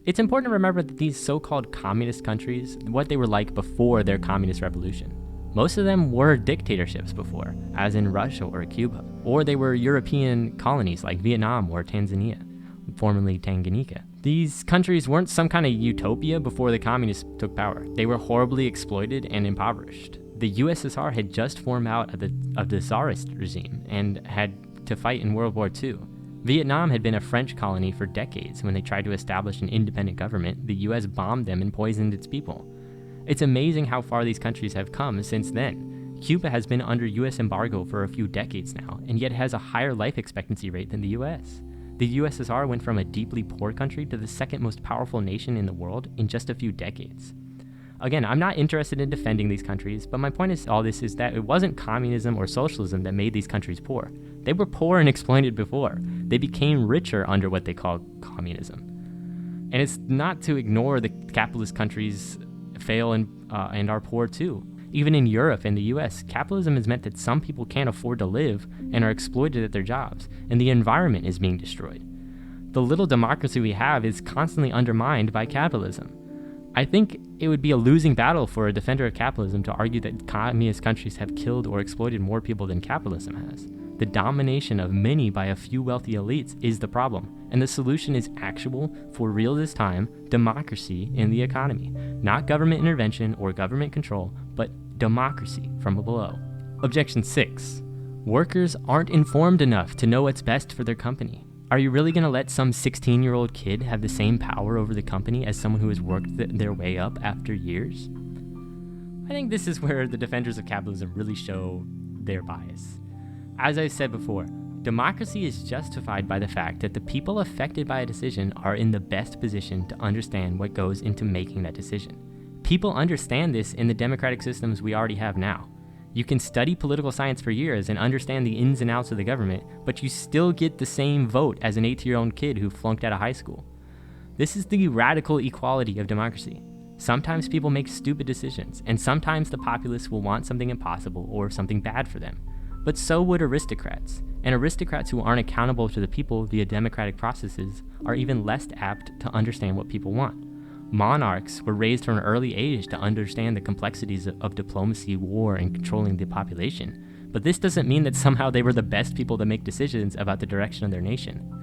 It's important to remember that these so-called communist countries, what they were like before their communist revolution. Most of them were dictatorships before, as in Russia or Cuba, or they were European colonies like Vietnam or Tanzania, formerly Tanganyika. These countries weren't some kind of utopia before the communists took power. They were horribly exploited and impoverished. The USSR had just formed out of the Tsarist regime and had to fight in World War II. Vietnam had been a French colony for decades. When they tried to establish an independent government, the US bombed them and poisoned its people. It's amazing how far these countries have come since then. Cuba has been under US embargo for a few decades now, and yet has a higher life expectancy rate than the US. The USSR went from a deeply poor country to the second most powerful nation in the world in just a few decades. Again, I'm not interested in defending these countries, but my point is all this is that it wasn't communism or socialism that made these countries poor. They were poor and exploited before. They became richer under what they called communism. And it's not to ignore the capitalist countries fail and are poor too. Even in Europe and the US, capitalism has meant that some people can't afford to live and are exploited at their jobs, and the environment is being destroyed. The little democracy we have is constantly undermined by capitalism. I think it would be a losing battle for a defender of capitalism to argue that communist countries have killed or exploited more people than capitalism has. The domination of many by a few wealthy elites is the problem, and the solution is actual, for real this time, democracy in the economy. Not government intervention or government control, but democracy from below. Objection 6. Workers aren't informed enough to know what's best for their company. Are you really going to let some 16-year-old kid have the same power over the company as someone who has worked their way up after years? I think this is where the defenders of capitalism really show their bias. As I said before, democracy is justified by the fact that the people affected by a decision are in the best position to understand what goes into making that decision. People understand this in the democratic systems we already have now. You can study political science for years and understand the ins and outs of the government, but you still get the same vote as an 18-year-old kid who flunked out of high school. This is the radical equality of democracy. Sometimes people make stupid decisions, and sometimes the populace will want something impossible or something bad for them. But so would aristocrats, and aristocrats who aren't accountable to the people via democratic processes are even less apt to understand what people want. Monarchs were raised from an early age to understand the complexities of diplomacy, war, and controlling the population. But this doesn't mean that somehow they were the best people to make decisions about the direction of their nation.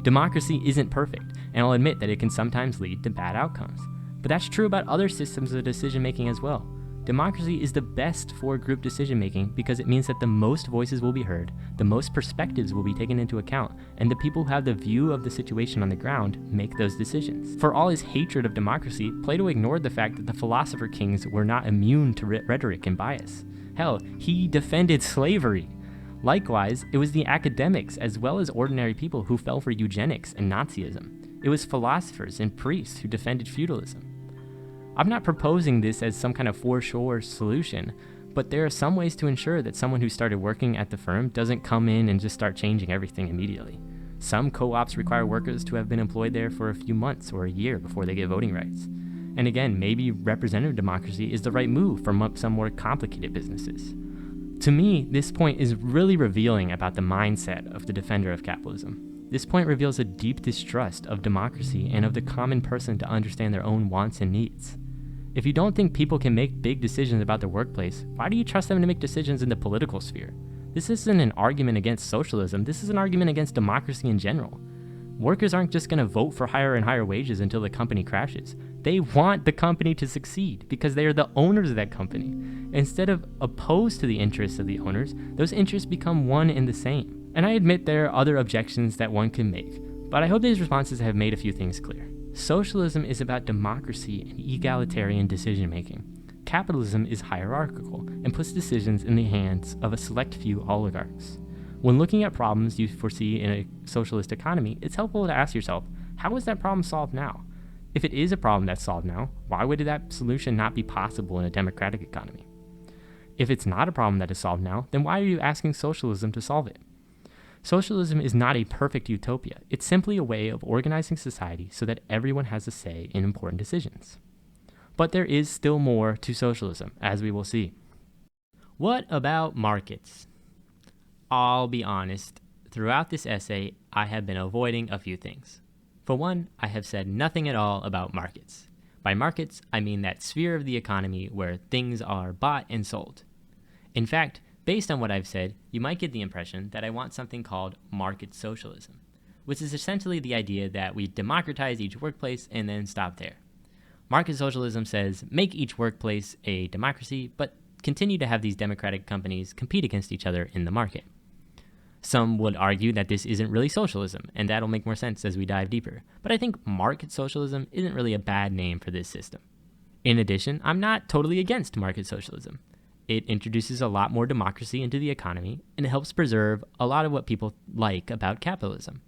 Democracy isn't perfect, and I'll admit that it can sometimes lead to bad outcomes. But that's true about other systems of decision-making as well. Democracy is the best for group decision-making because it means that the most voices will be heard, the most perspectives will be taken into account, and the people who have the view of the situation on the ground make those decisions. For all his hatred of democracy, Plato ignored the fact that the philosopher kings were not immune to rhetoric and bias. Hell, he defended slavery. Likewise, it was the academics as well as ordinary people who fell for eugenics and Nazism. It was philosophers and priests who defended feudalism. I'm not proposing this as some kind of for-sure solution, but there are some ways to ensure that someone who started working at the firm doesn't come in and just start changing everything immediately. Some co-ops require workers to have been employed there for a few months or a year before they get voting rights. And again, maybe representative democracy is the right move for some more complicated businesses. To me, this point is really revealing about the mindset of the defender of capitalism. This point reveals a deep distrust of democracy and of the common person to understand their own wants and needs. If you don't think people can make big decisions about their workplace, why do you trust them to make decisions in the political sphere? This isn't an argument against socialism, this is an argument against democracy in general. Workers aren't just going to vote for higher and higher wages until the company crashes. They want the company to succeed because they are the owners of that company. Instead of opposed to the interests of the owners, those interests become one and the same. And I admit there are other objections that one can make, but I hope these responses have made a few things clear. Socialism is about democracy and egalitarian decision-making. Capitalism is hierarchical and puts decisions in the hands of a select few oligarchs. When looking at problems you foresee in a socialist economy, it's helpful to ask yourself, how is that problem solved now? If it is a problem that's solved now, why would that solution not be possible in a democratic economy? If it's not a problem that is solved now, then why are you asking socialism to solve it? Socialism is not a perfect utopia. It's simply a way of organizing society so that everyone has a say in important decisions. But there is still more to socialism, as we will see. What about markets? I'll be honest, throughout this essay, I have been avoiding a few things. For one, I have said nothing at all about markets. By markets, I mean that sphere of the economy where things are bought and sold. In fact, based on what I've said, you might get the impression that I want something called market socialism, which is essentially the idea that we democratize each workplace and then stop there. Market socialism says make each workplace a democracy, but continue to have these democratic companies compete against each other in the market. Some would argue that this isn't really socialism, and that'll make more sense as we dive deeper. But I think market socialism isn't really a bad name for this system. In addition, I'm not totally against market socialism. It introduces a lot more democracy into the economy, and it helps preserve a lot of what people like about capitalism.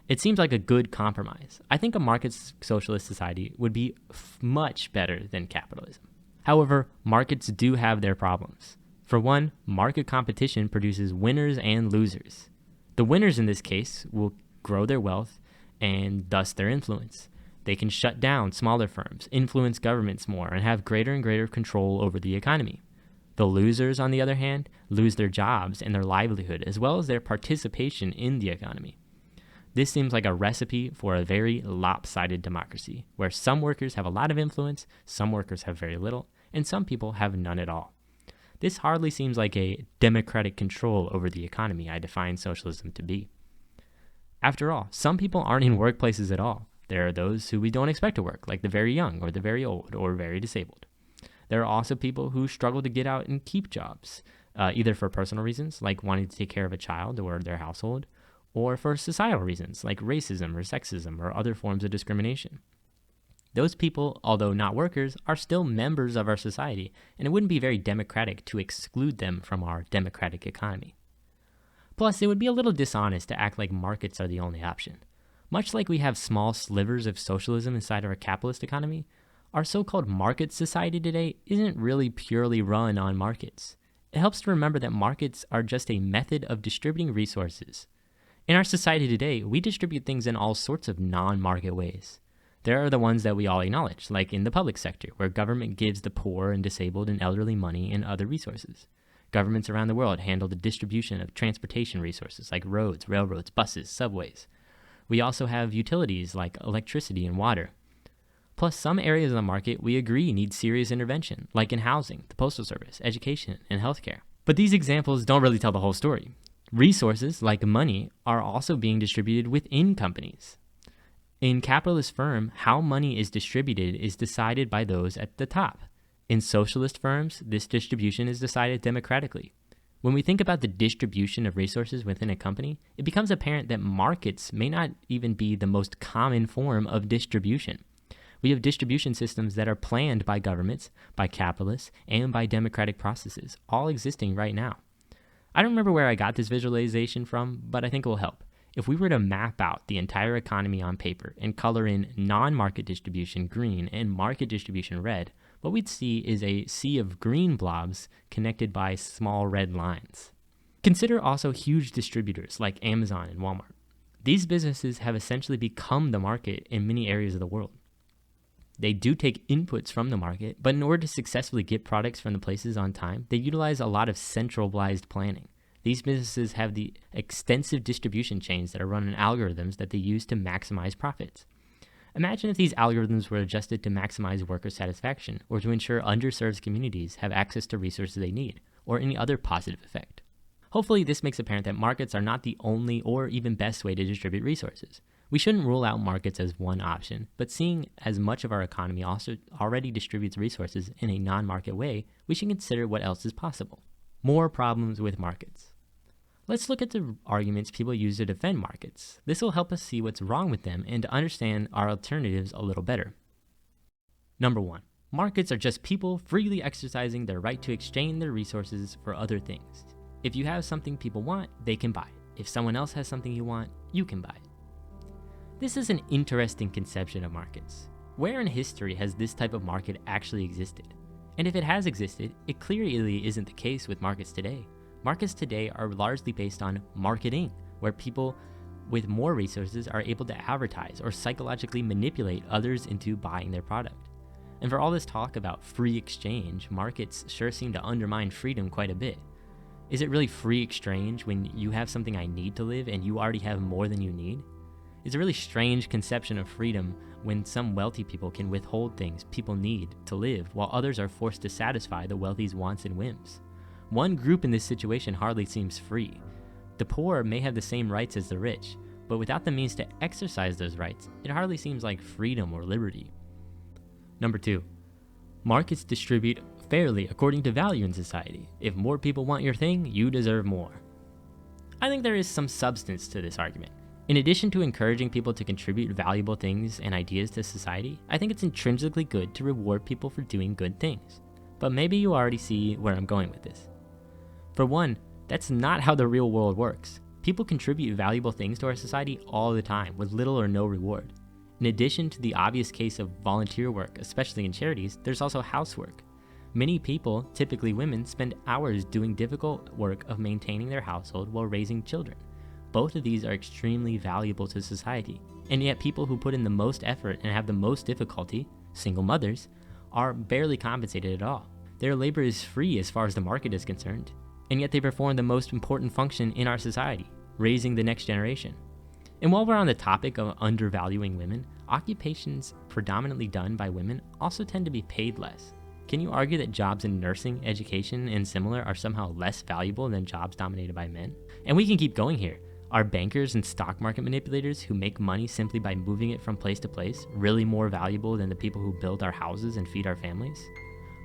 It seems like a good compromise. I think a market socialist society would be much better than capitalism. However, markets do have their problems. For one, market competition produces winners and losers. The winners in this case will grow their wealth and thus their influence. They can shut down smaller firms, influence governments more, and have greater and greater control over the economy. The losers, on the other hand, lose their jobs and their livelihood, as well as their participation in the economy. This seems like a recipe for a very lopsided democracy, where some workers have a lot of influence, some workers have very little, and some people have none at all. This hardly seems like a democratic control over the economy I define socialism to be. After all, some people aren't in workplaces at all. There are those who we don't expect to work, like the very young or the very old or very disabled. There are also people who struggle to get out and keep jobs, either for personal reasons, like wanting to take care of a child or their household, or for societal reasons, like racism or sexism or other forms of discrimination. Those people, although not workers, are still members of our society, and it wouldn't be very democratic to exclude them from our democratic economy. Plus, it would be a little dishonest to act like markets are the only option. Much like we have small slivers of socialism inside of our capitalist economy, our so-called market society today isn't really purely run on markets. It helps to remember that markets are just a method of distributing resources. In our society today, we distribute things in all sorts of non-market ways. There are the ones that we all acknowledge, like in the public sector, where government gives the poor and disabled and elderly money and other resources. Governments around the world handle the distribution of transportation resources like roads, railroads, buses, subways. We also have utilities like electricity and water. Plus, some areas of the market we agree need serious intervention, like in housing, the postal service, education, and healthcare. But these examples don't really tell the whole story. Resources, like money, are also being distributed within companies. In capitalist firms, how money is distributed is decided by those at the top. In socialist firms, this distribution is decided democratically. When we think about the distribution of resources within a company, it becomes apparent that markets may not even be the most common form of distribution. We have distribution systems that are planned by governments, by capitalists, and by democratic processes, all existing right now. I don't remember where I got this visualization from, but I think it will help. If we were to map out the entire economy on paper and color in non-market distribution green and market distribution red, what we'd see is a sea of green blobs connected by small red lines. Consider also huge distributors like Amazon and Walmart. These businesses have essentially become the market in many areas of the world. They do take inputs from the market, but in order to successfully get products from the places on time, they utilize a lot of centralized planning. These businesses have the extensive distribution chains that are run on algorithms that they use to maximize profits. Imagine if these algorithms were adjusted to maximize worker satisfaction or to ensure underserved communities have access to resources they need, or any other positive effect. Hopefully, this makes apparent that markets are not the only or even best way to distribute resources. We shouldn't rule out markets as one option, but seeing as much of our economy also already distributes resources in a non-market way, we should consider what else is possible. More problems with markets. Let's look at the arguments people use to defend markets. This will help us see what's wrong with them and to understand our alternatives a little better. Number 1. Markets are just people freely exercising their right to exchange their resources for other things. If you have something people want, they can buy it. If someone else has something you want, you can buy it. This is an interesting conception of markets. Where in history has this type of market actually existed? And if it has existed, it clearly isn't the case with markets today. Markets today are largely based on marketing, where people with more resources are able to advertise or psychologically manipulate others into buying their product. And for all this talk about free exchange, markets sure seem to undermine freedom quite a bit. Is it really free exchange when you have something I need to live and you already have more than you need? It's a really strange conception of freedom when some wealthy people can withhold things people need to live while others are forced to satisfy the wealthy's wants and whims. One group in this situation hardly seems free. The poor may have the same rights as the rich, but without the means to exercise those rights, it hardly seems like freedom or liberty. Number 2, markets distribute fairly according to value in society. If more people want your thing, you deserve more. I think there is some substance to this argument. In addition to encouraging people to contribute valuable things and ideas to society, I think it's intrinsically good to reward people for doing good things. But maybe you already see where I'm going with this. For one, that's not how the real world works. People contribute valuable things to our society all the time with little or no reward. In addition to the obvious case of volunteer work, especially in charities, there's also housework. Many people, typically women, spend hours doing difficult work of maintaining their household while raising children. Both of these are extremely valuable to society, and yet people who put in the most effort and have the most difficulty, single mothers, are barely compensated at all. Their labor is free as far as the market is concerned, and yet they perform the most important function in our society, raising the next generation. And while we're on the topic of undervaluing women, occupations predominantly done by women also tend to be paid less. Can you argue that jobs in nursing, education, and similar are somehow less valuable than jobs dominated by men? And we can keep going here. Are bankers and stock market manipulators who make money simply by moving it from place to place really more valuable than the people who build our houses and feed our families?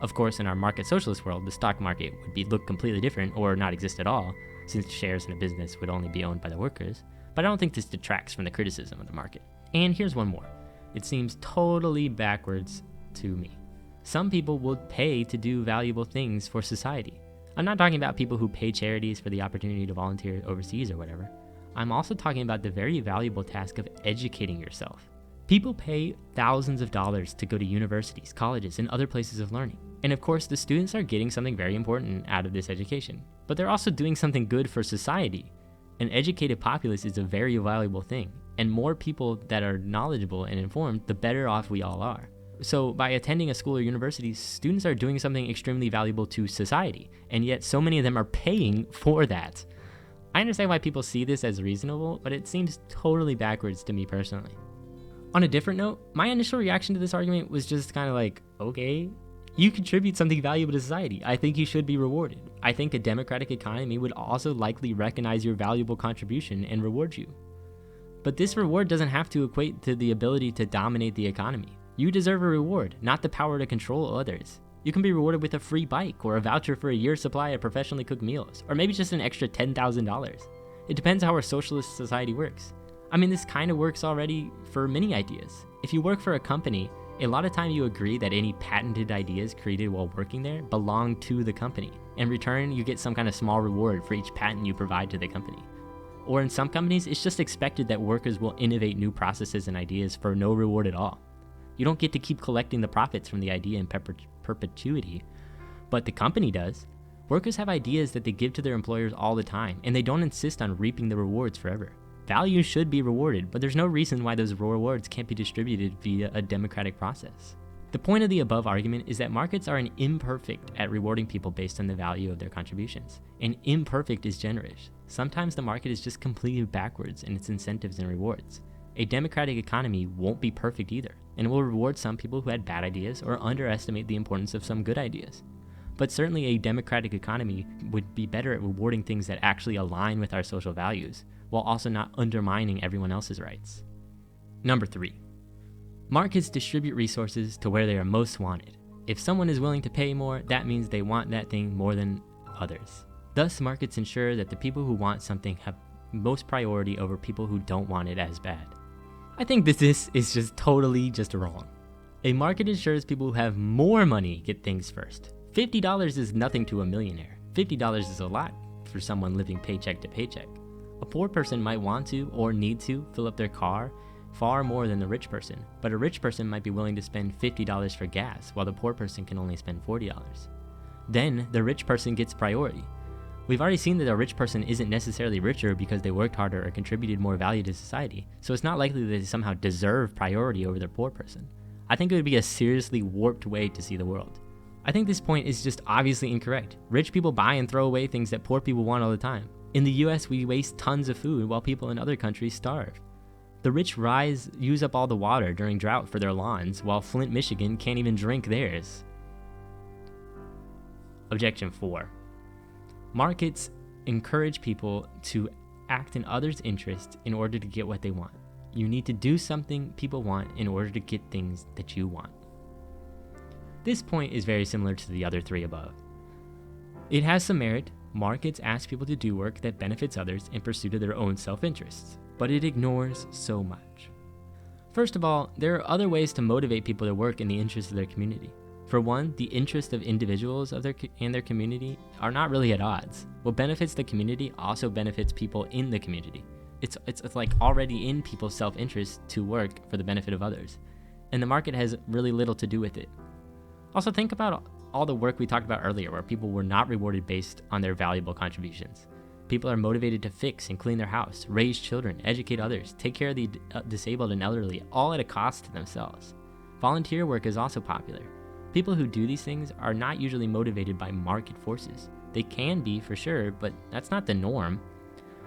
Of course, in our market socialist world, the stock market would look completely different or not exist at all, since shares in a business would only be owned by the workers. But I don't think this detracts from the criticism of the market. And here's one more. It seems totally backwards to me. Some people will pay to do valuable things for society. I'm not talking about people who pay charities for the opportunity to volunteer overseas or whatever. I'm also talking about the very valuable task of educating yourself. People pay thousands of dollars to go to universities, colleges, and other places of learning. And of course, the students are getting something very important out of this education. But they're also doing something good for society. An educated populace is a very valuable thing. and more people that are knowledgeable and informed, the better off we all are. So by attending a school or university, students are doing something extremely valuable to society, and yet so many of them are paying for that. I understand why people see this as reasonable, but it seems totally backwards to me personally. On a different note, my initial reaction to this argument was just kind of like, okay, you contribute something valuable to society. I think you should be rewarded. I think a democratic economy would also likely recognize your valuable contribution and reward you. But this reward doesn't have to equate to the ability to dominate the economy. You deserve a reward, not the power to control others. You can be rewarded with a free bike or a voucher for a year's supply of professionally cooked meals, or maybe just an extra $10,000. It depends how our socialist society works. I mean, this kind of works already for many ideas. If you work for a company, a lot of time you agree that any patented ideas created while working there belong to the company. In return, you get some kind of small reward for each patent you provide to the company. Or in some companies, it's just expected that workers will innovate new processes and ideas for no reward at all. You don't get to keep collecting the profits from the idea in perpetuity, but the company does. Workers have ideas that they give to their employers all the time, and they don't insist on reaping the rewards forever. Value should be rewarded, but there's no reason why those rewards can't be distributed via a democratic process. The point of the above argument is that markets are imperfect at rewarding people based on the value of their contributions, and imperfect is generous. Sometimes the market is just completely backwards in its incentives and rewards. A democratic economy won't be perfect either, and will reward some people who had bad ideas or underestimate the importance of some good ideas. But certainly a democratic economy would be better at rewarding things that actually align with our social values, while also not undermining everyone else's rights. Number 3. Markets distribute resources to where they are most wanted. If someone is willing to pay more, that means they want that thing more than others. Thus, markets ensure that the people who want something have most priority over people who don't want it as bad. I think this is just totally wrong. A market ensures people who have more money get things first. $50 is nothing to a millionaire. $50 is a lot for someone living paycheck to paycheck. A poor person might want to or need to fill up their car far more than the rich person, but a rich person might be willing to spend $50 for gas while the poor person can only spend $40. Then the rich person gets priority. We've already seen that a rich person isn't necessarily richer because they worked harder or contributed more value to society, so it's not likely that they somehow deserve priority over the poor person. I think it would be a seriously warped way to see the world. I think this point is just obviously incorrect. Rich people buy and throw away things that poor people want all the time. In the US, we waste tons of food while people in other countries starve. The rich use up all the water during drought for their lawns, while Flint, Michigan can't even drink theirs. Objection 4. Markets encourage people to act in others' interests in order to get what they want. You need to do something people want in order to get things that you want. This point is very similar to the other 3 above. It has some merit. Markets ask people to do work that benefits others in pursuit of their own self-interests, but it ignores so much. First of all, there are other ways to motivate people to work in the interest of their community. For one, the interest of individuals and their community are not really at odds. What benefits the community also benefits people in the community. It's like already in people's self-interest to work for the benefit of others, and the market has really little to do with it. Also, think about all the work we talked about earlier where people were not rewarded based on their valuable contributions. People are motivated to fix and clean their house, raise children, educate others, take care of the disabled and elderly, all at a cost to themselves. Volunteer work is also popular. People who do these things are not usually motivated by market forces. They can be, for sure, but that's not the norm.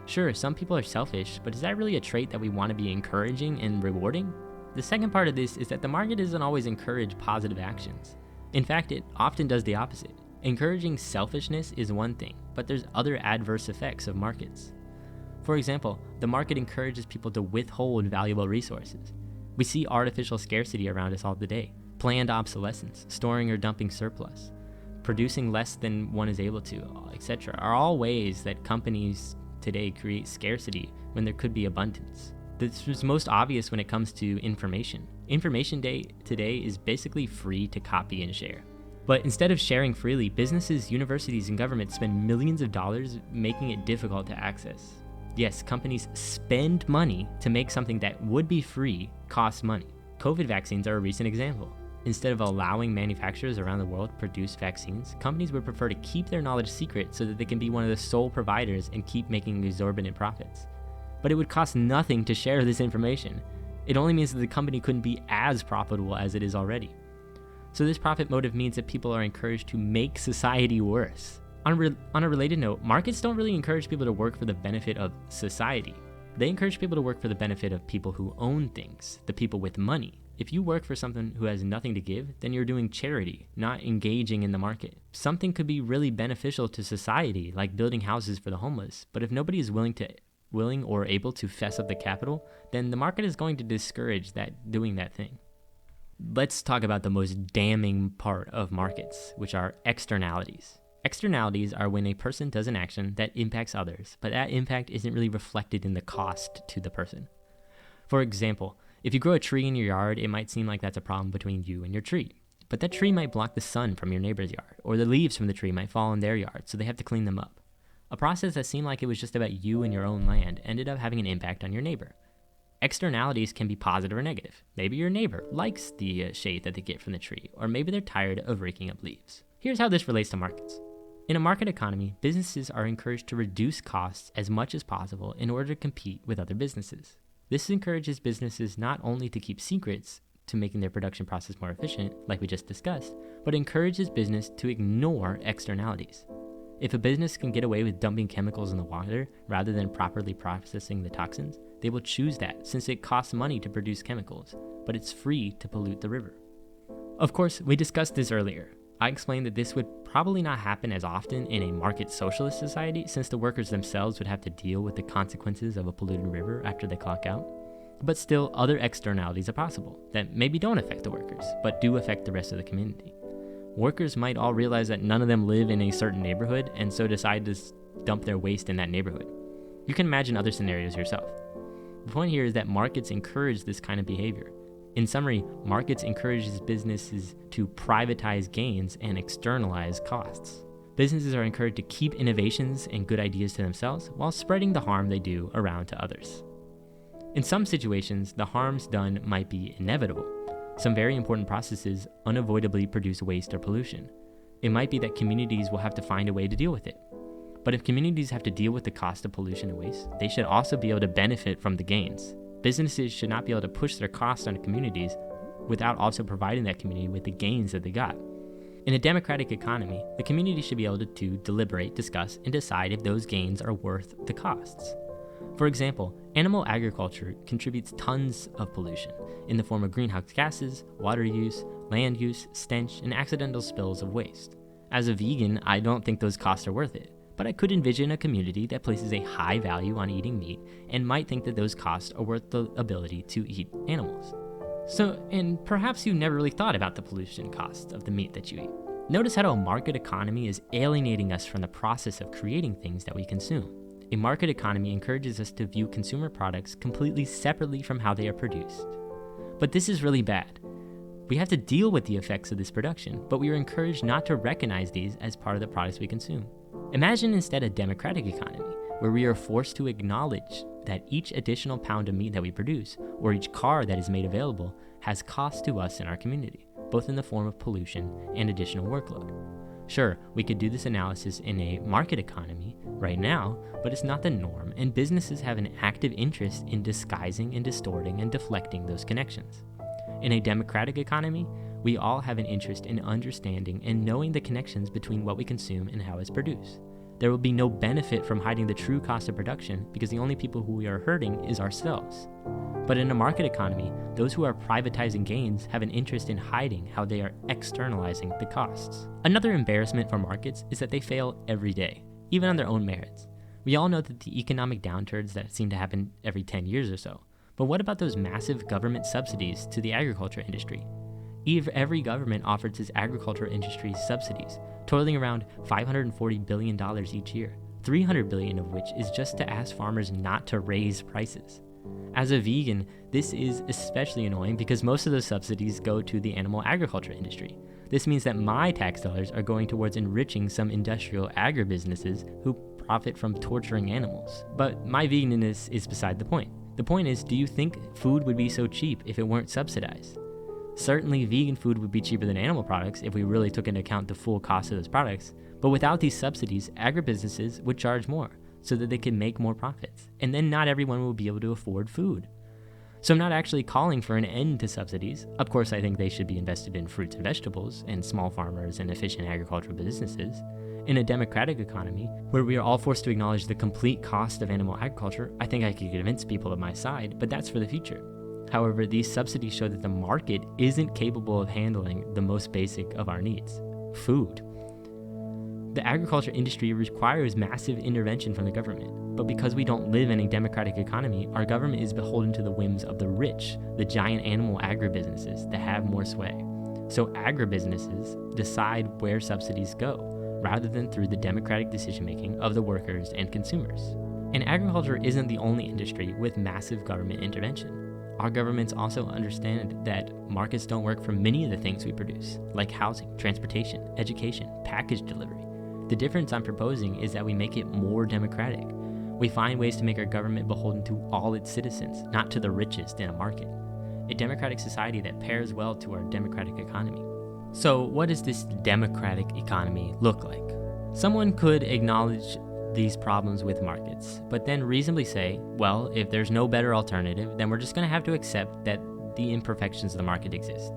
Sure, some people are selfish, but is that really a trait that we want to be encouraging and rewarding? The second part of this is that the market doesn't always encourage positive actions. In fact, it often does the opposite. Encouraging selfishness is one thing, but there's other adverse effects of markets. For example, the market encourages people to withhold valuable resources. We see artificial scarcity around us all the day. Planned obsolescence, storing or dumping surplus, producing less than one is able to, etc., are all ways that companies today create scarcity when there could be abundance. This is most obvious when it comes to information. Information today is basically free to copy and share. But instead of sharing freely, businesses, universities, and governments spend millions of dollars making it difficult to access. Yes, companies spend money to make something that would be free cost money. COVID vaccines are a recent example. Instead of allowing manufacturers around the world to produce vaccines, companies would prefer to keep their knowledge secret so that they can be one of the sole providers and keep making exorbitant profits. but it would cost nothing to share this information. It only means that the company couldn't be as profitable as it is already. So this profit motive means that people are encouraged to make society worse. On a related note, markets don't really encourage people to work for the benefit of society. They encourage people to work for the benefit of people who own things, the people with money. If you work for someone who has nothing to give, then you're doing charity, not engaging in the market. Something could be really beneficial to society, like building houses for the homeless, but if nobody is willing or able to fess up the capital, then the market is going to discourage doing that thing. Let's talk about the most damning part of markets, which are externalities. Externalities are when a person does an action that impacts others, but that impact isn't really reflected in the cost to the person. For example, if you grow a tree in your yard, it might seem like that's a problem between you and your tree. But that tree might block the sun from your neighbor's yard, or the leaves from the tree might fall in their yard, so they have to clean them up. A process that seemed like it was just about you and your own land ended up having an impact on your neighbor. Externalities can be positive or negative. Maybe your neighbor likes the shade that they get from the tree, or maybe they're tired of raking up leaves. Here's how this relates to markets. In a market economy, businesses are encouraged to reduce costs as much as possible in order to compete with other businesses. This encourages businesses not only to keep secrets to making their production process more efficient, like we just discussed, but encourages business to ignore externalities. If a business can get away with dumping chemicals in the water rather than properly processing the toxins, they will choose that since it costs money to produce chemicals, but it's free to pollute the river. Of course, we discussed this earlier. I explained that this would probably not happen as often in a market socialist society since the workers themselves would have to deal with the consequences of a polluted river after they clock out. But still, other externalities are possible that maybe don't affect the workers, but do affect the rest of the community. Workers might all realize that none of them live in a certain neighborhood and so decide to dump their waste in that neighborhood. You can imagine other scenarios yourself. The point here is that markets encourage this kind of behavior. In summary, markets encourages businesses to privatize gains and externalize costs. Businesses are encouraged to keep innovations and good ideas to themselves while spreading the harm they do around to others. In some situations, the harms done might be inevitable. Some very important processes unavoidably produce waste or pollution. It might be that communities will have to find a way to deal with it. But if communities have to deal with the cost of pollution and waste, they should also be able to benefit from the gains. Businesses should not be able to push their costs onto communities without also providing that community with the gains that they got. In a democratic economy, the community should be able to deliberate, discuss, and decide if those gains are worth the costs. For example, animal agriculture contributes tons of pollution in the form of greenhouse gases, water use, land use, stench, and accidental spills of waste. As a vegan, I don't think those costs are worth it. But I could envision a community that places a high value on eating meat and might think that those costs are worth the ability to eat animals. And perhaps you never really thought about the pollution costs of the meat that you eat. Notice how a market economy is alienating us from the process of creating things that we consume. A market economy encourages us to view consumer products completely separately from how they are produced. But this is really bad. We have to deal with the effects of this production, but we are encouraged not to recognize these as part of the products we consume. Imagine instead a democratic economy where we are forced to acknowledge that each additional pound of meat that we produce or each car that is made available has cost to us in our community, both in the form of pollution and additional workload. Sure, we could do this analysis in a market economy right now, but it's not the norm, and businesses have an active interest in disguising and distorting and deflecting those connections. In a democratic economy, we all have an interest in understanding and knowing the connections between what we consume and how it's produced. There will be no benefit from hiding the true cost of production because the only people who we are hurting is ourselves. But in a market economy, those who are privatizing gains have an interest in hiding how they are externalizing the costs. Another embarrassment for markets is that they fail every day, even on their own merits. We all know that the economic downturns that seem to happen every 10 years or so. But what about those massive government subsidies to the agriculture industry? Every government offers its agriculture industry subsidies, totaling around $540 billion each year, $300 billion of which is just to ask farmers not to raise prices. As a vegan, this is especially annoying because most of those subsidies go to the animal agriculture industry. This means that my tax dollars are going towards enriching some industrial agribusinesses who profit from torturing animals. But my veganism is beside the point. The point is, do you think food would be so cheap if it weren't subsidized? Certainly, vegan food would be cheaper than animal products if we really took into account the full cost of those products, but without these subsidies, agribusinesses would charge more. so that they can make more profits. And then not everyone will be able to afford food. So I'm not actually calling for an end to subsidies. Of course, I think they should be invested in fruits and vegetables and small farmers and efficient agricultural businesses. In a democratic economy, where we are all forced to acknowledge the complete cost of animal agriculture, I think I could convince people of my side, but that's for the future. However, these subsidies show that the market isn't capable of handling the most basic of our needs: food. The agriculture industry requires massive intervention from the government, but because we don't live in a democratic economy, our government is beholden to the whims of the rich, the giant animal agribusinesses that have more sway. So agribusinesses decide where subsidies go, rather than through the democratic decision-making of the workers and consumers. And agriculture isn't the only industry with massive government intervention. Our governments also understand that markets don't work for many of the things we produce, like housing, transportation, education, package delivery. The difference I'm proposing is that we make it more democratic. We find ways to make our government beholden to all its citizens, not to the richest in a market. A democratic society that pairs well to our democratic economy. So what does this democratic economy look like? Someone could acknowledge these problems with markets, but then reasonably say, well, if there's no better alternative, then we're just going to have to accept that the imperfections of the market exist.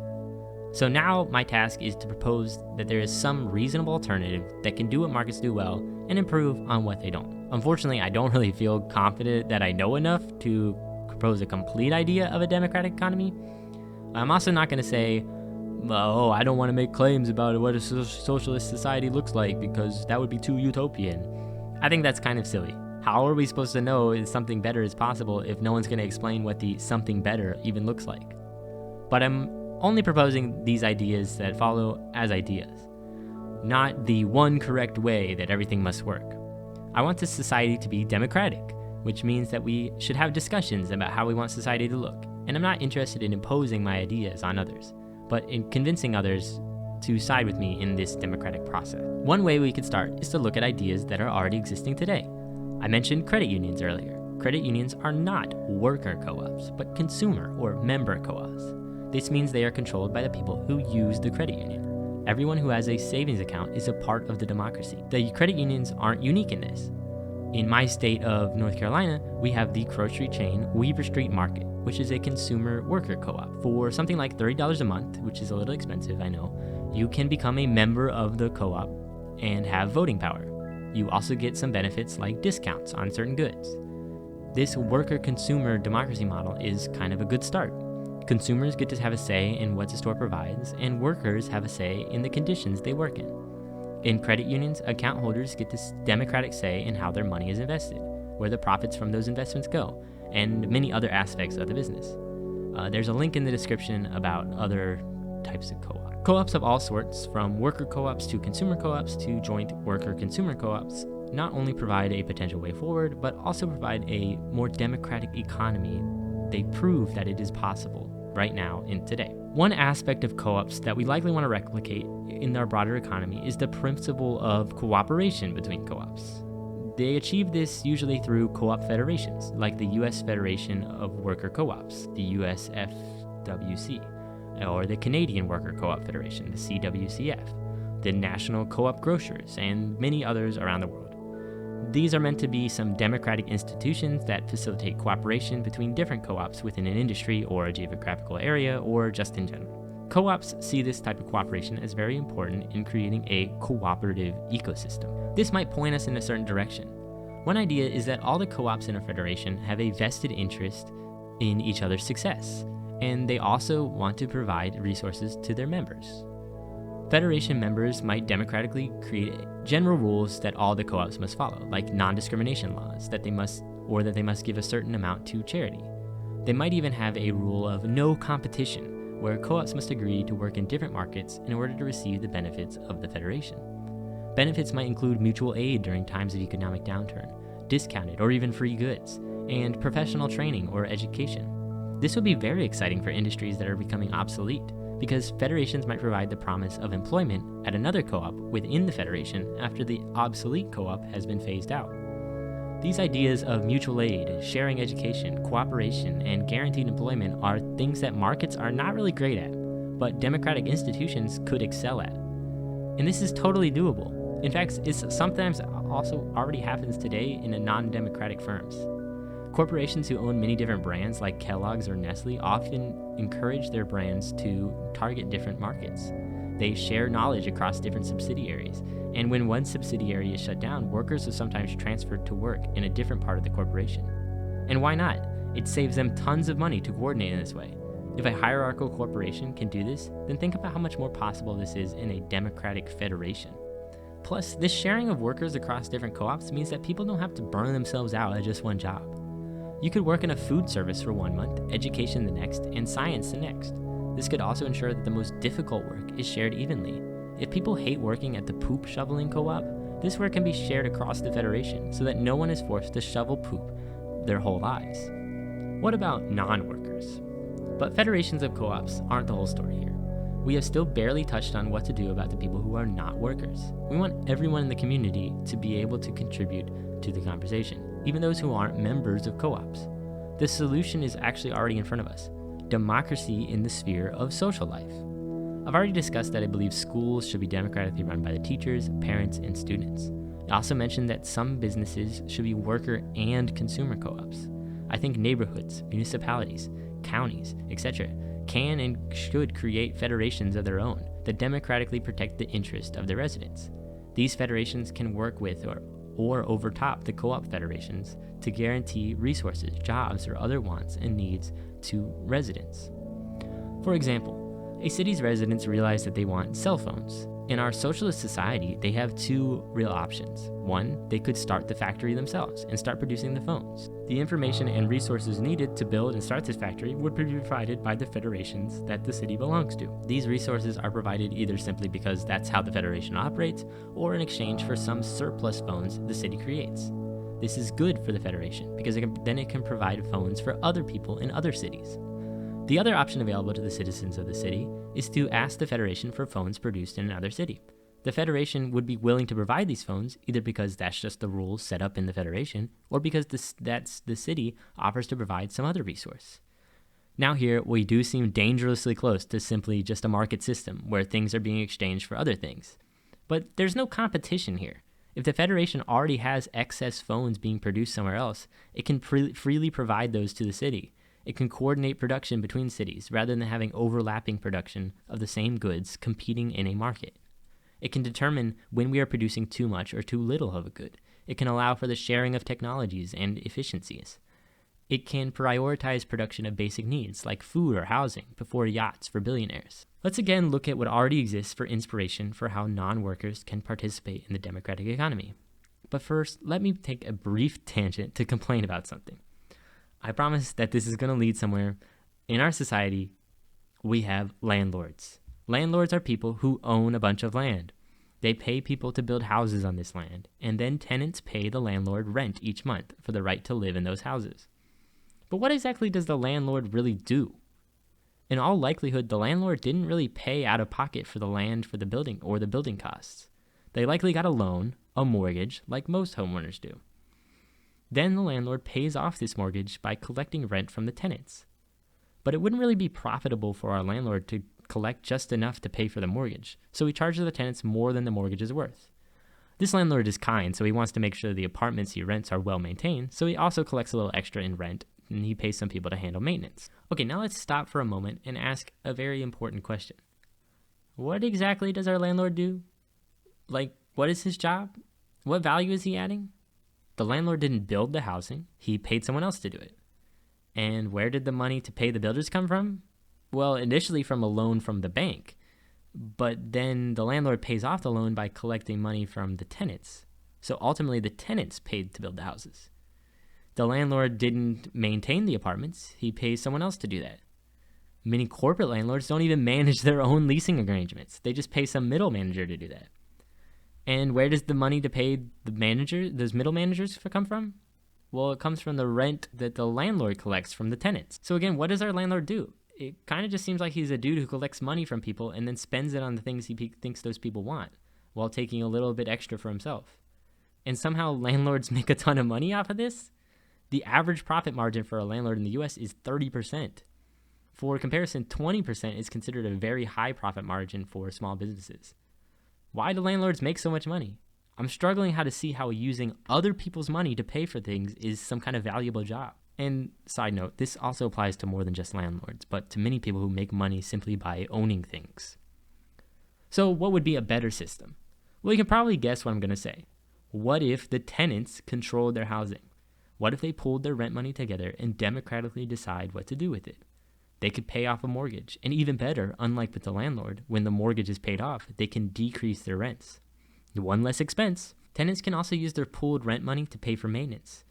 So now my task is to propose that there is some reasonable alternative that can do what markets do well and improve on what they don't. Unfortunately, I don't really feel confident that I know enough to propose a complete idea of a democratic economy. I'm also not going to say, oh, I don't want to make claims about what a socialist society looks like because that would be too utopian. I think that's kind of silly. How are we supposed to know if something better is possible if no one's going to explain what the something better even looks like? But I'm only proposing these ideas that follow as ideas, not the one correct way that everything must work. I want this society to be democratic, which means that we should have discussions about how we want society to look. And I'm not interested in imposing my ideas on others, but in convincing others to side with me in this democratic process. One way we could start is to look at ideas that are already existing today. I mentioned credit unions earlier. Credit unions are not worker co-ops, but consumer or member co-ops. This means they are controlled by the people who use the credit union. Everyone who has a savings account is a part of the democracy. The credit unions aren't unique in this. In my state of North Carolina, we have the grocery chain Weaver Street Market, which is a consumer worker co-op. For something like $30 a month, which is a little expensive, I know, you can become a member of the co-op and have voting power. You also get some benefits like discounts on certain goods. This worker-consumer democracy model is kind of a good start. Consumers get to have a say in what the store provides, and workers have a say in the conditions they work in. In credit unions, account holders get this democratic say in how their money is invested, where the profits from those investments go, and many other aspects of the business. There's a link in the description about other types of co-ops. Co-ops of all sorts, from worker co-ops to consumer co-ops to joint worker-consumer co-ops, not only provide a potential way forward, but also provide a more democratic economy. They prove that it is possible right now and today. One aspect of co-ops that we likely want to replicate in our broader economy is the principle of cooperation between co-ops. They achieve this usually through co-op federations, like the U.S. Federation of Worker Co-ops, the USFWC, or the Canadian Worker Co-op Federation, the CWCF, the National Co-op Grocers, and many others around the world. These are meant to be some democratic institutions that facilitate cooperation between different co-ops within an industry or a geographical area or just in general. Co-ops see this type of cooperation as very important in creating a cooperative ecosystem. This might point us in a certain direction. One idea is that all the co-ops in a federation have a vested interest in each other's success, and they also want to provide resources to their members. Federation members might democratically create general rules that all the co-ops must follow, like non-discrimination laws that they must give a certain amount to charity. They might even have a rule of no competition, where co-ops must agree to work in different markets in order to receive the benefits of the federation. Benefits might include mutual aid during times of economic downturn, discounted or even free goods, and professional training or education. This would be very exciting for industries that are becoming obsolete, because federations might provide the promise of employment at another co-op within the federation after the obsolete co-op has been phased out. These ideas of mutual aid, sharing education, cooperation, and guaranteed employment are things that markets are not really great at, but democratic institutions could excel at. And this is totally doable. In fact, it sometimes also already happens today in non-democratic firms. Corporations who own many different brands like Kellogg's or Nestle often encourage their brands to target different markets. They share knowledge across different subsidiaries, and when one subsidiary is shut down, workers are sometimes transferred to work in a different part of the corporation. And why not? It saves them tons of money to coordinate in this way. If a hierarchical corporation can do this, then think about how much more possible this is in a democratic federation. Plus, this sharing of workers across different co-ops means that people don't have to burn themselves out at just one job. You could work in a food service for 1 month, education the next, and science the next. This could also ensure that the most difficult work is shared evenly. If people hate working at the poop shoveling co-op, this work can be shared across the federation so that no one is forced to shovel poop their whole lives. What about non-workers? But federations of co-ops aren't the whole story here. We have still barely touched on what to do about the people who are not workers. We want everyone in the community to be able to contribute to the conversation, even those who aren't members of co-ops. The solution is actually already in front of us: democracy in the sphere of social life. I've already discussed that I believe schools should be democratically run by the teachers, parents, and students. I also mentioned that some businesses should be worker and consumer co-ops. I think neighborhoods, municipalities, counties, etc. can and should create federations of their own that democratically protect the interest of their residents. These federations can work with or overtop the co-op federations to guarantee resources, jobs, or other wants and needs to residents. For example, a city's residents realize that they want cell phones. In our socialist society, they have two real options. One, they could start the factory themselves and start producing the phones. The information and resources needed to build and start this factory would be provided by the federations that the city belongs to. These resources are provided either simply because that's how the federation operates, or in exchange for some surplus phones the city creates. This is good for the federation because then it can provide phones for other people in other cities. The other option available to the citizens of the city is to ask the Federation for phones produced in another city. The Federation would be willing to provide these phones either because that's just the rules set up in the Federation, or because the city offers to provide some other resource. Now here, we do seem dangerously close to simply just a market system where things are being exchanged for other things. But there's no competition here. If the Federation already has excess phones being produced somewhere else, it can freely provide those to the city. It can coordinate production between cities rather than having overlapping production of the same goods competing in a market. It can determine when we are producing too much or too little of a good. It can allow for the sharing of technologies and efficiencies. It can prioritize production of basic needs like food or housing before yachts for billionaires. Let's again look at what already exists for inspiration for how non-workers can participate in the democratic economy. But first, let me take a brief tangent to complain about something. I promise that this is going to lead somewhere. In our society, we have landlords. Landlords are people who own a bunch of land. They pay people to build houses on this land, and then tenants pay the landlord rent each month for the right to live in those houses. But what exactly does the landlord really do? In all likelihood, the landlord didn't really pay out of pocket for the land for the building or the building costs. They likely got a loan, a mortgage, like most homeowners do. Then the landlord pays off this mortgage by collecting rent from the tenants. But it wouldn't really be profitable for our landlord to collect just enough to pay for the mortgage, so he charges the tenants more than the mortgage is worth. This landlord is kind, so he wants to make sure the apartments he rents are well maintained, so he also collects a little extra in rent, and he pays some people to handle maintenance. Okay, now let's stop for a moment and ask a very important question. What exactly does our landlord do? Like, what is his job? What value is he adding? The landlord didn't build the housing, he paid someone else to do it. And where did the money to pay the builders come from? Well, initially from a loan from the bank, but then the landlord pays off the loan by collecting money from the tenants. So ultimately the tenants paid to build the houses. The landlord didn't maintain the apartments, he pays someone else to do that. Many corporate landlords don't even manage their own leasing arrangements, they just pay some middle manager to do that. And where does the money to pay those middle managers come from? Well, it comes from the rent that the landlord collects from the tenants. So again, what does our landlord do? It kind of just seems like he's a dude who collects money from people and then spends it on the things he thinks those people want, while taking a little bit extra for himself. And somehow landlords make a ton of money off of this? The average profit margin for a landlord in the US is 30%. For comparison, 20% is considered a very high profit margin for small businesses. Why do landlords make so much money? I'm struggling how to see how using other people's money to pay for things is some kind of valuable job. And side note, this also applies to more than just landlords, but to many people who make money simply by owning things. So what would be a better system? Well, you can probably guess what I'm going to say. What if the tenants controlled their housing? What if they pooled their rent money together and democratically decide what to do with it? They could pay off a mortgage, and even better, unlike with the landlord, when the mortgage is paid off, they can decrease their rents. One less expense. Tenants can also use their pooled rent money to pay for maintenance.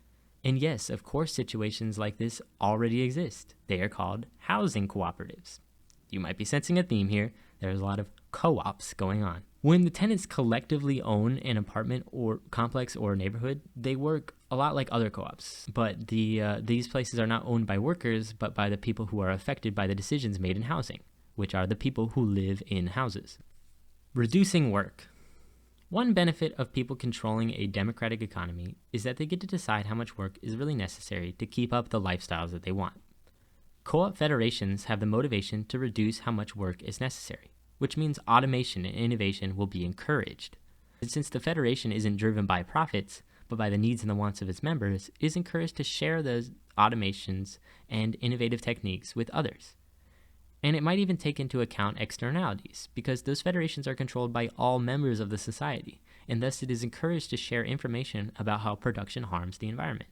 And yes, of course, situations like this already exist. They are called housing cooperatives. You might be sensing a theme here. There's a lot of co-ops going on. When the tenants collectively own an apartment or complex or neighborhood, they work a lot like other co-ops. But these places are not owned by workers, but by the people who are affected by the decisions made in housing, which are the people who live in houses. Reducing work. One benefit of people controlling a democratic economy is that they get to decide how much work is really necessary to keep up the lifestyles that they want. Co-op federations have the motivation to reduce how much work is necessary, which means automation and innovation will be encouraged. And since the federation isn't driven by profits, but by the needs and the wants of its members, it is encouraged to share those automations and innovative techniques with others. And it might even take into account externalities, because those federations are controlled by all members of the society, and thus it is encouraged to share information about how production harms the environment,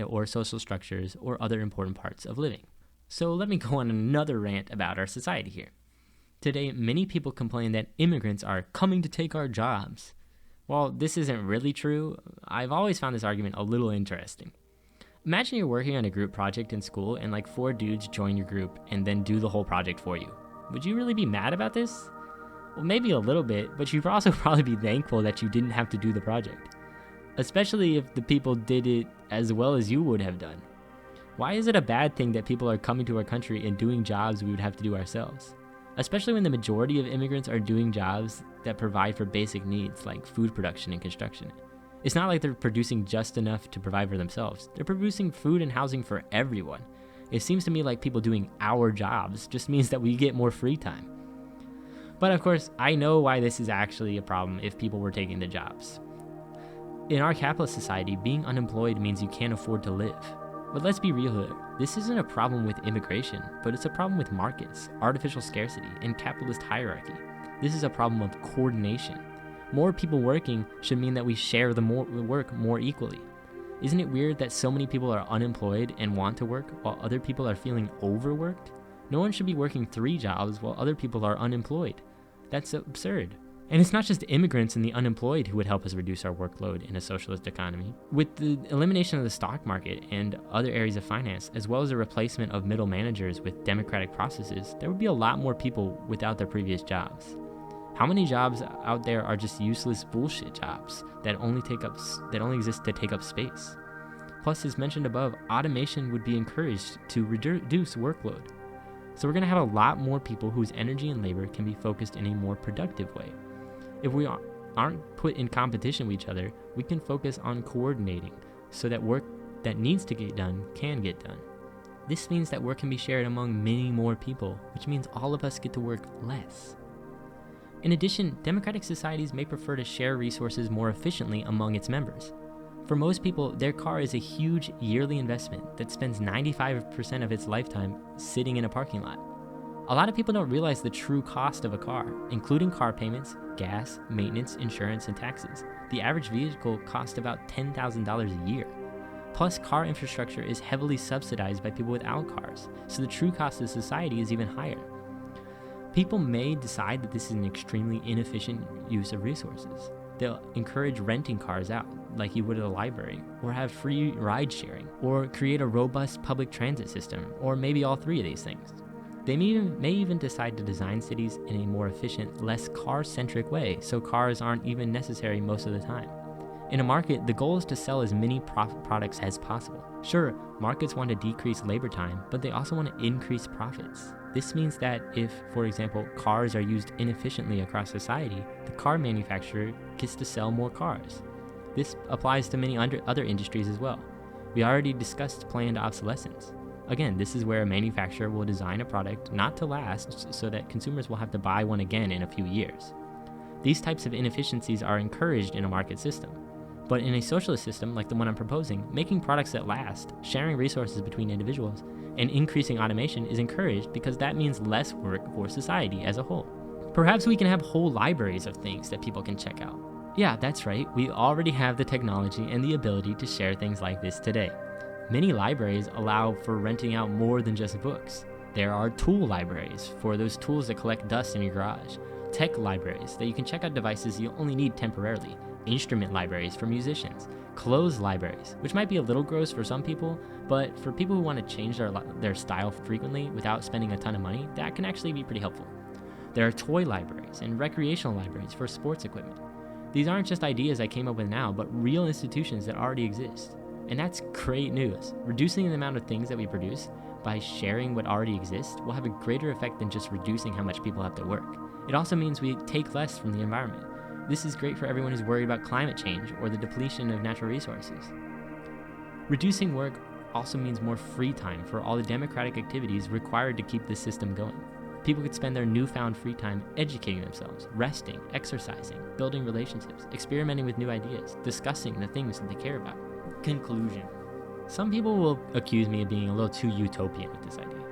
or social structures, or other important parts of living. So let me go on another rant about our society here. Today, many people complain that immigrants are coming to take our jobs. While this isn't really true, I've always found this argument a little interesting. Imagine you're working on a group project in school and like 4 dudes join your group and then do the whole project for you. Would you really be mad about this? Well, maybe a little bit, but you'd also probably be thankful that you didn't have to do the project. Especially if the people did it as well as you would have done. Why is it a bad thing that people are coming to our country and doing jobs we would have to do ourselves? Especially when the majority of immigrants are doing jobs that provide for basic needs like food production and construction. It's not like they're producing just enough to provide for themselves. They're producing food and housing for everyone. It seems to me like people doing our jobs just means that we get more free time. But of course, I know why this is actually a problem if people were taking the jobs. In our capitalist society, being unemployed means you can't afford to live. But let's be real here. This isn't a problem with immigration, but it's a problem with markets, artificial scarcity, and capitalist hierarchy. This is a problem of coordination. More people working should mean that we share the work more equally. Isn't it weird that so many people are unemployed and want to work while other people are feeling overworked? No one should be working 3 jobs while other people are unemployed. That's absurd. And it's not just immigrants and the unemployed who would help us reduce our workload in a socialist economy. With the elimination of the stock market and other areas of finance, as well as the replacement of middle managers with democratic processes, there would be a lot more people without their previous jobs. How many jobs out there are just useless bullshit jobs that only exist to take up space? Plus, as mentioned above, automation would be encouraged to reduce workload. So we're going to have a lot more people whose energy and labor can be focused in a more productive way. If we aren't put in competition with each other, we can focus on coordinating so that work that needs to get done can get done. This means that work can be shared among many more people, which means all of us get to work less. In addition, democratic societies may prefer to share resources more efficiently among its members. For most people, their car is a huge yearly investment that spends 95% of its lifetime sitting in a parking lot. A lot of people don't realize the true cost of a car, including car payments, gas, maintenance, insurance, and taxes. The average vehicle costs about $10,000 a year. Plus, car infrastructure is heavily subsidized by people without cars, so the true cost of society is even higher. People may decide that this is an extremely inefficient use of resources. They'll encourage renting cars out, like you would at a library, or have free ride sharing, or create a robust public transit system, or maybe all 3 of these things. They may even decide to design cities in a more efficient, less car-centric way, so cars aren't even necessary most of the time. In a market, the goal is to sell as many products as possible. Sure, markets want to decrease labor time, but they also want to increase profits. This means that if, for example, cars are used inefficiently across society, the car manufacturer gets to sell more cars. This applies to many other industries as well. We already discussed planned obsolescence. Again, this is where a manufacturer will design a product not to last so that consumers will have to buy one again in a few years. These types of inefficiencies are encouraged in a market system. But in a socialist system like the one I'm proposing, making products that last, sharing resources between individuals, and increasing automation is encouraged because that means less work for society as a whole. Perhaps we can have whole libraries of things that people can check out. Yeah, that's right, we already have the technology and the ability to share things like this today. Many libraries allow for renting out more than just books. There are tool libraries for those tools that collect dust in your garage, tech libraries that you can check out devices you only need temporarily, instrument libraries for musicians, clothes libraries, which might be a little gross for some people, but for people who want to change their style frequently without spending a ton of money, that can actually be pretty helpful. There are toy libraries and recreational libraries for sports equipment. These aren't just ideas I came up with now, but real institutions that already exist. And that's great news. Reducing the amount of things that we produce by sharing what already exists will have a greater effect than just reducing how much people have to work. It also means we take less from the environment. This is great for everyone who's worried about climate change or the depletion of natural resources. Reducing work also means more free time for all the democratic activities required to keep this system going. People could spend their newfound free time educating themselves, resting, exercising, building relationships, experimenting with new ideas, discussing the things that they care about. Conclusion. Some people will accuse me of being a little too utopian with this idea.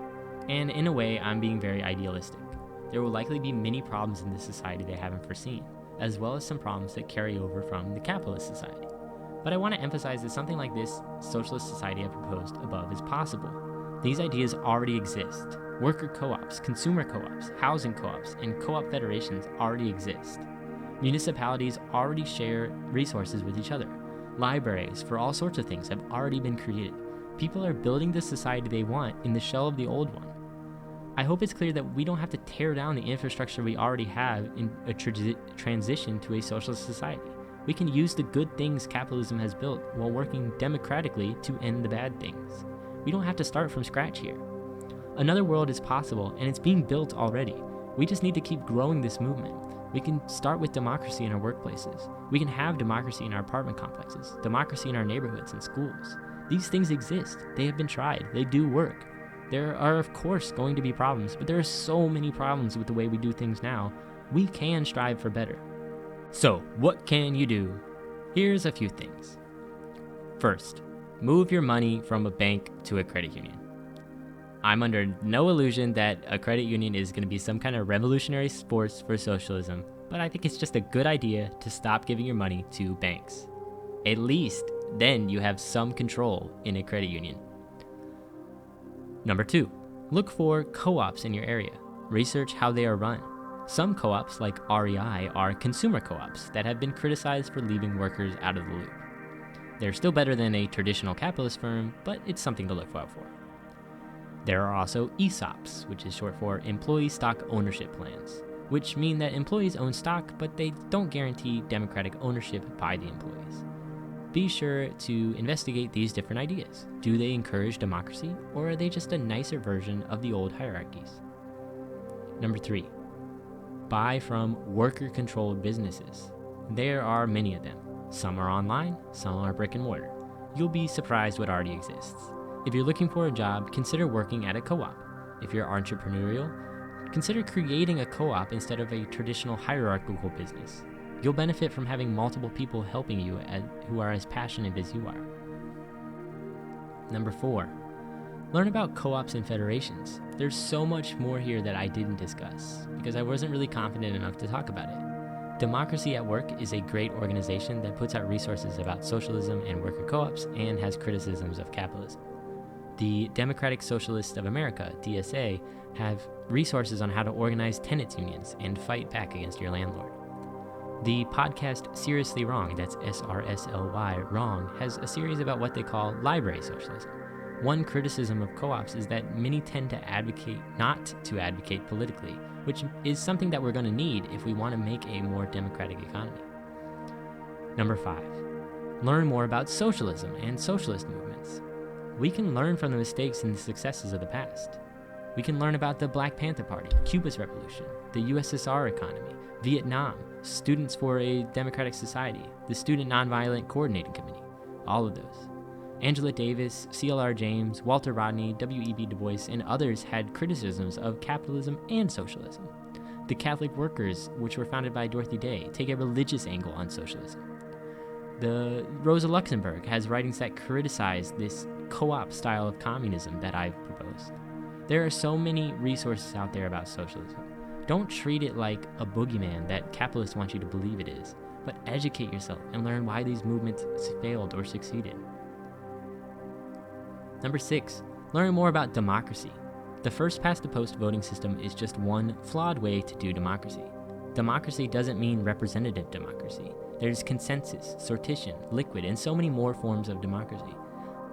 And in a way, I'm being very idealistic. There will likely be many problems in this society they haven't foreseen, as well as some problems that carry over from the capitalist society. But I want to emphasize that something like this socialist society I proposed above is possible. These ideas already exist. Worker co-ops, consumer co-ops, housing co-ops, and co-op federations already exist. Municipalities already share resources with each other. Libraries for all sorts of things have already been created. People are building the society they want in the shell of the old one. I hope it's clear that we don't have to tear down the infrastructure we already have in a transition to a socialist society. We can use the good things capitalism has built while working democratically to end the bad things. We don't have to start from scratch here. Another world is possible, and it's being built already. We just need to keep growing this movement. We can start with democracy in our workplaces. We can have democracy in our apartment complexes, democracy in our neighborhoods and schools. These things exist. They have been tried. They do work. There are, of course, going to be problems, but there are so many problems with the way we do things now. We can strive for better. So, what can you do? Here's a few things. First, move your money from a bank to a credit union. I'm under no illusion that a credit union is going to be some kind of revolutionary force for socialism, but I think it's just a good idea to stop giving your money to banks. At least then you have some control in a credit union. Number 2, look for co-ops in your area. Research how they are run. Some co-ops, like REI, are consumer co-ops that have been criticized for leaving workers out of the loop. They're still better than a traditional capitalist firm, but it's something to look out for. There are also ESOPs, which is short for Employee Stock Ownership Plans, which mean that employees own stock, but they don't guarantee democratic ownership by the employees. Be sure to investigate these different ideas. Do they encourage democracy, or are they just a nicer version of the old hierarchies? Number 3, buy from worker-controlled businesses. There are many of them. Some are online, some are brick and mortar. You'll be surprised what already exists. If you're looking for a job, consider working at a co-op. If you're entrepreneurial, consider creating a co-op instead of a traditional hierarchical business. You'll benefit from having multiple people helping you who are as passionate as you are. Number 4, learn about co-ops and federations. There's so much more here that I didn't discuss because I wasn't really confident enough to talk about it. Democracy at Work is a great organization that puts out resources about socialism and worker co-ops and has criticisms of capitalism. The Democratic Socialist of America, DSA, have resources on how to organize tenants unions and fight back against your landlord. The podcast Seriously Wrong, that's SRSLY Wrong, has a series about what they call library socialism. One criticism of co-ops is that many tend to not to advocate politically, which is something that we're going to need if we want to make a more democratic economy. Number 5, learn more about socialism and socialist movements. We can learn from the mistakes and the successes of the past. We can learn about the Black Panther Party, Cuba's revolution, the USSR economy, Vietnam, Students for a Democratic Society, the Student Nonviolent Coordinating Committee, all of those. Angela Davis, C.L.R. James, Walter Rodney, W.E.B. Du Bois, and others had criticisms of capitalism and socialism. The Catholic Workers, which were founded by Dorothy Day, take a religious angle on socialism. The Rosa Luxemburg has writings that criticize this co-op style of communism that I've proposed. There are so many resources out there about socialism. Don't treat it like a boogeyman that capitalists want you to believe it is, but educate yourself and learn why these movements failed or succeeded. Number 6, learn more about democracy. The first past the post voting system is just one flawed way to do democracy. Democracy doesn't mean representative democracy. There's consensus, sortition, liquid, and so many more forms of democracy.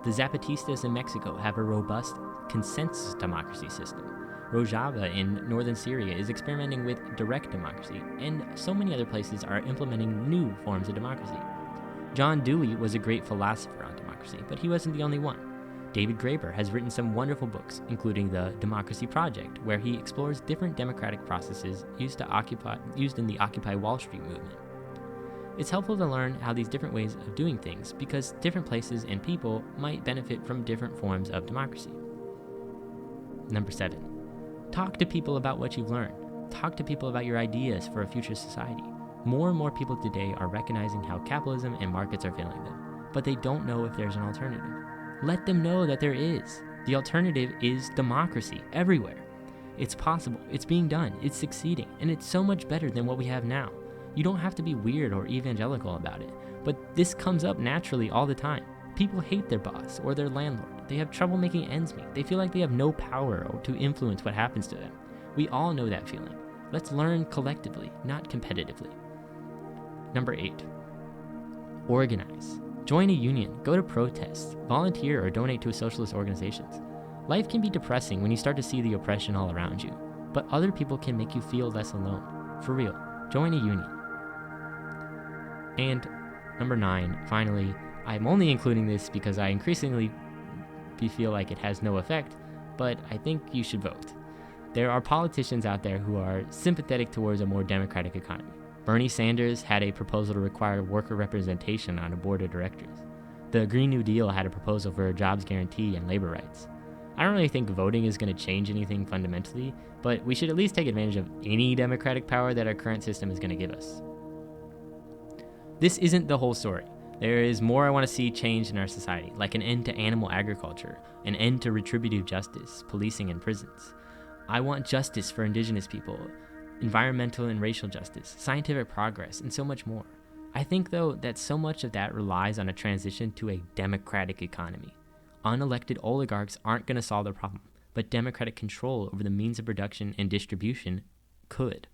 The Zapatistas in Mexico have a robust consensus democracy system. Rojava in northern Syria is experimenting with direct democracy, and so many other places are implementing new forms of democracy. John Dewey was a great philosopher on democracy, but he wasn't the only one. David Graeber has written some wonderful books, including The Democracy Project, where he explores different democratic processes used in the Occupy Wall Street movement. It's helpful to learn how these different ways of doing things, because different places and people might benefit from different forms of democracy. Number 7, talk to people about what you've learned. Talk to people about your ideas for a future society. More and more people today are recognizing how capitalism and markets are failing them, but they don't know if there's an alternative. Let them know that there is. The alternative is democracy everywhere. It's possible, it's being done, it's succeeding, and it's so much better than what we have now. You don't have to be weird or evangelical about it, but this comes up naturally all the time. People hate their boss or their landlord. They have trouble making ends meet. They feel like they have no power or to influence what happens to them. We all know that feeling. Let's learn collectively, not competitively. Number 8, organize. Join a union, go to protests, volunteer or donate to socialist organizations. Life can be depressing when you start to see the oppression all around you, but other people can make you feel less alone. For real, join a union. And number 9, finally, I'm only including this because I increasingly feel like it has no effect, but I think you should vote. There are politicians out there who are sympathetic towards a more democratic economy. Bernie Sanders had a proposal to require worker representation on a board of directors. The Green New Deal had a proposal for a jobs guarantee and labor rights. I don't really think voting is going to change anything fundamentally, but we should at least take advantage of any democratic power that our current system is going to give us. This isn't the whole story. There is more I want to see changed in our society, like an end to animal agriculture, an end to retributive justice, policing, and prisons. I want justice for indigenous people, environmental and racial justice, scientific progress, and so much more. I think, though, that so much of that relies on a transition to a democratic economy. Unelected oligarchs aren't going to solve the problem, but democratic control over the means of production and distribution could.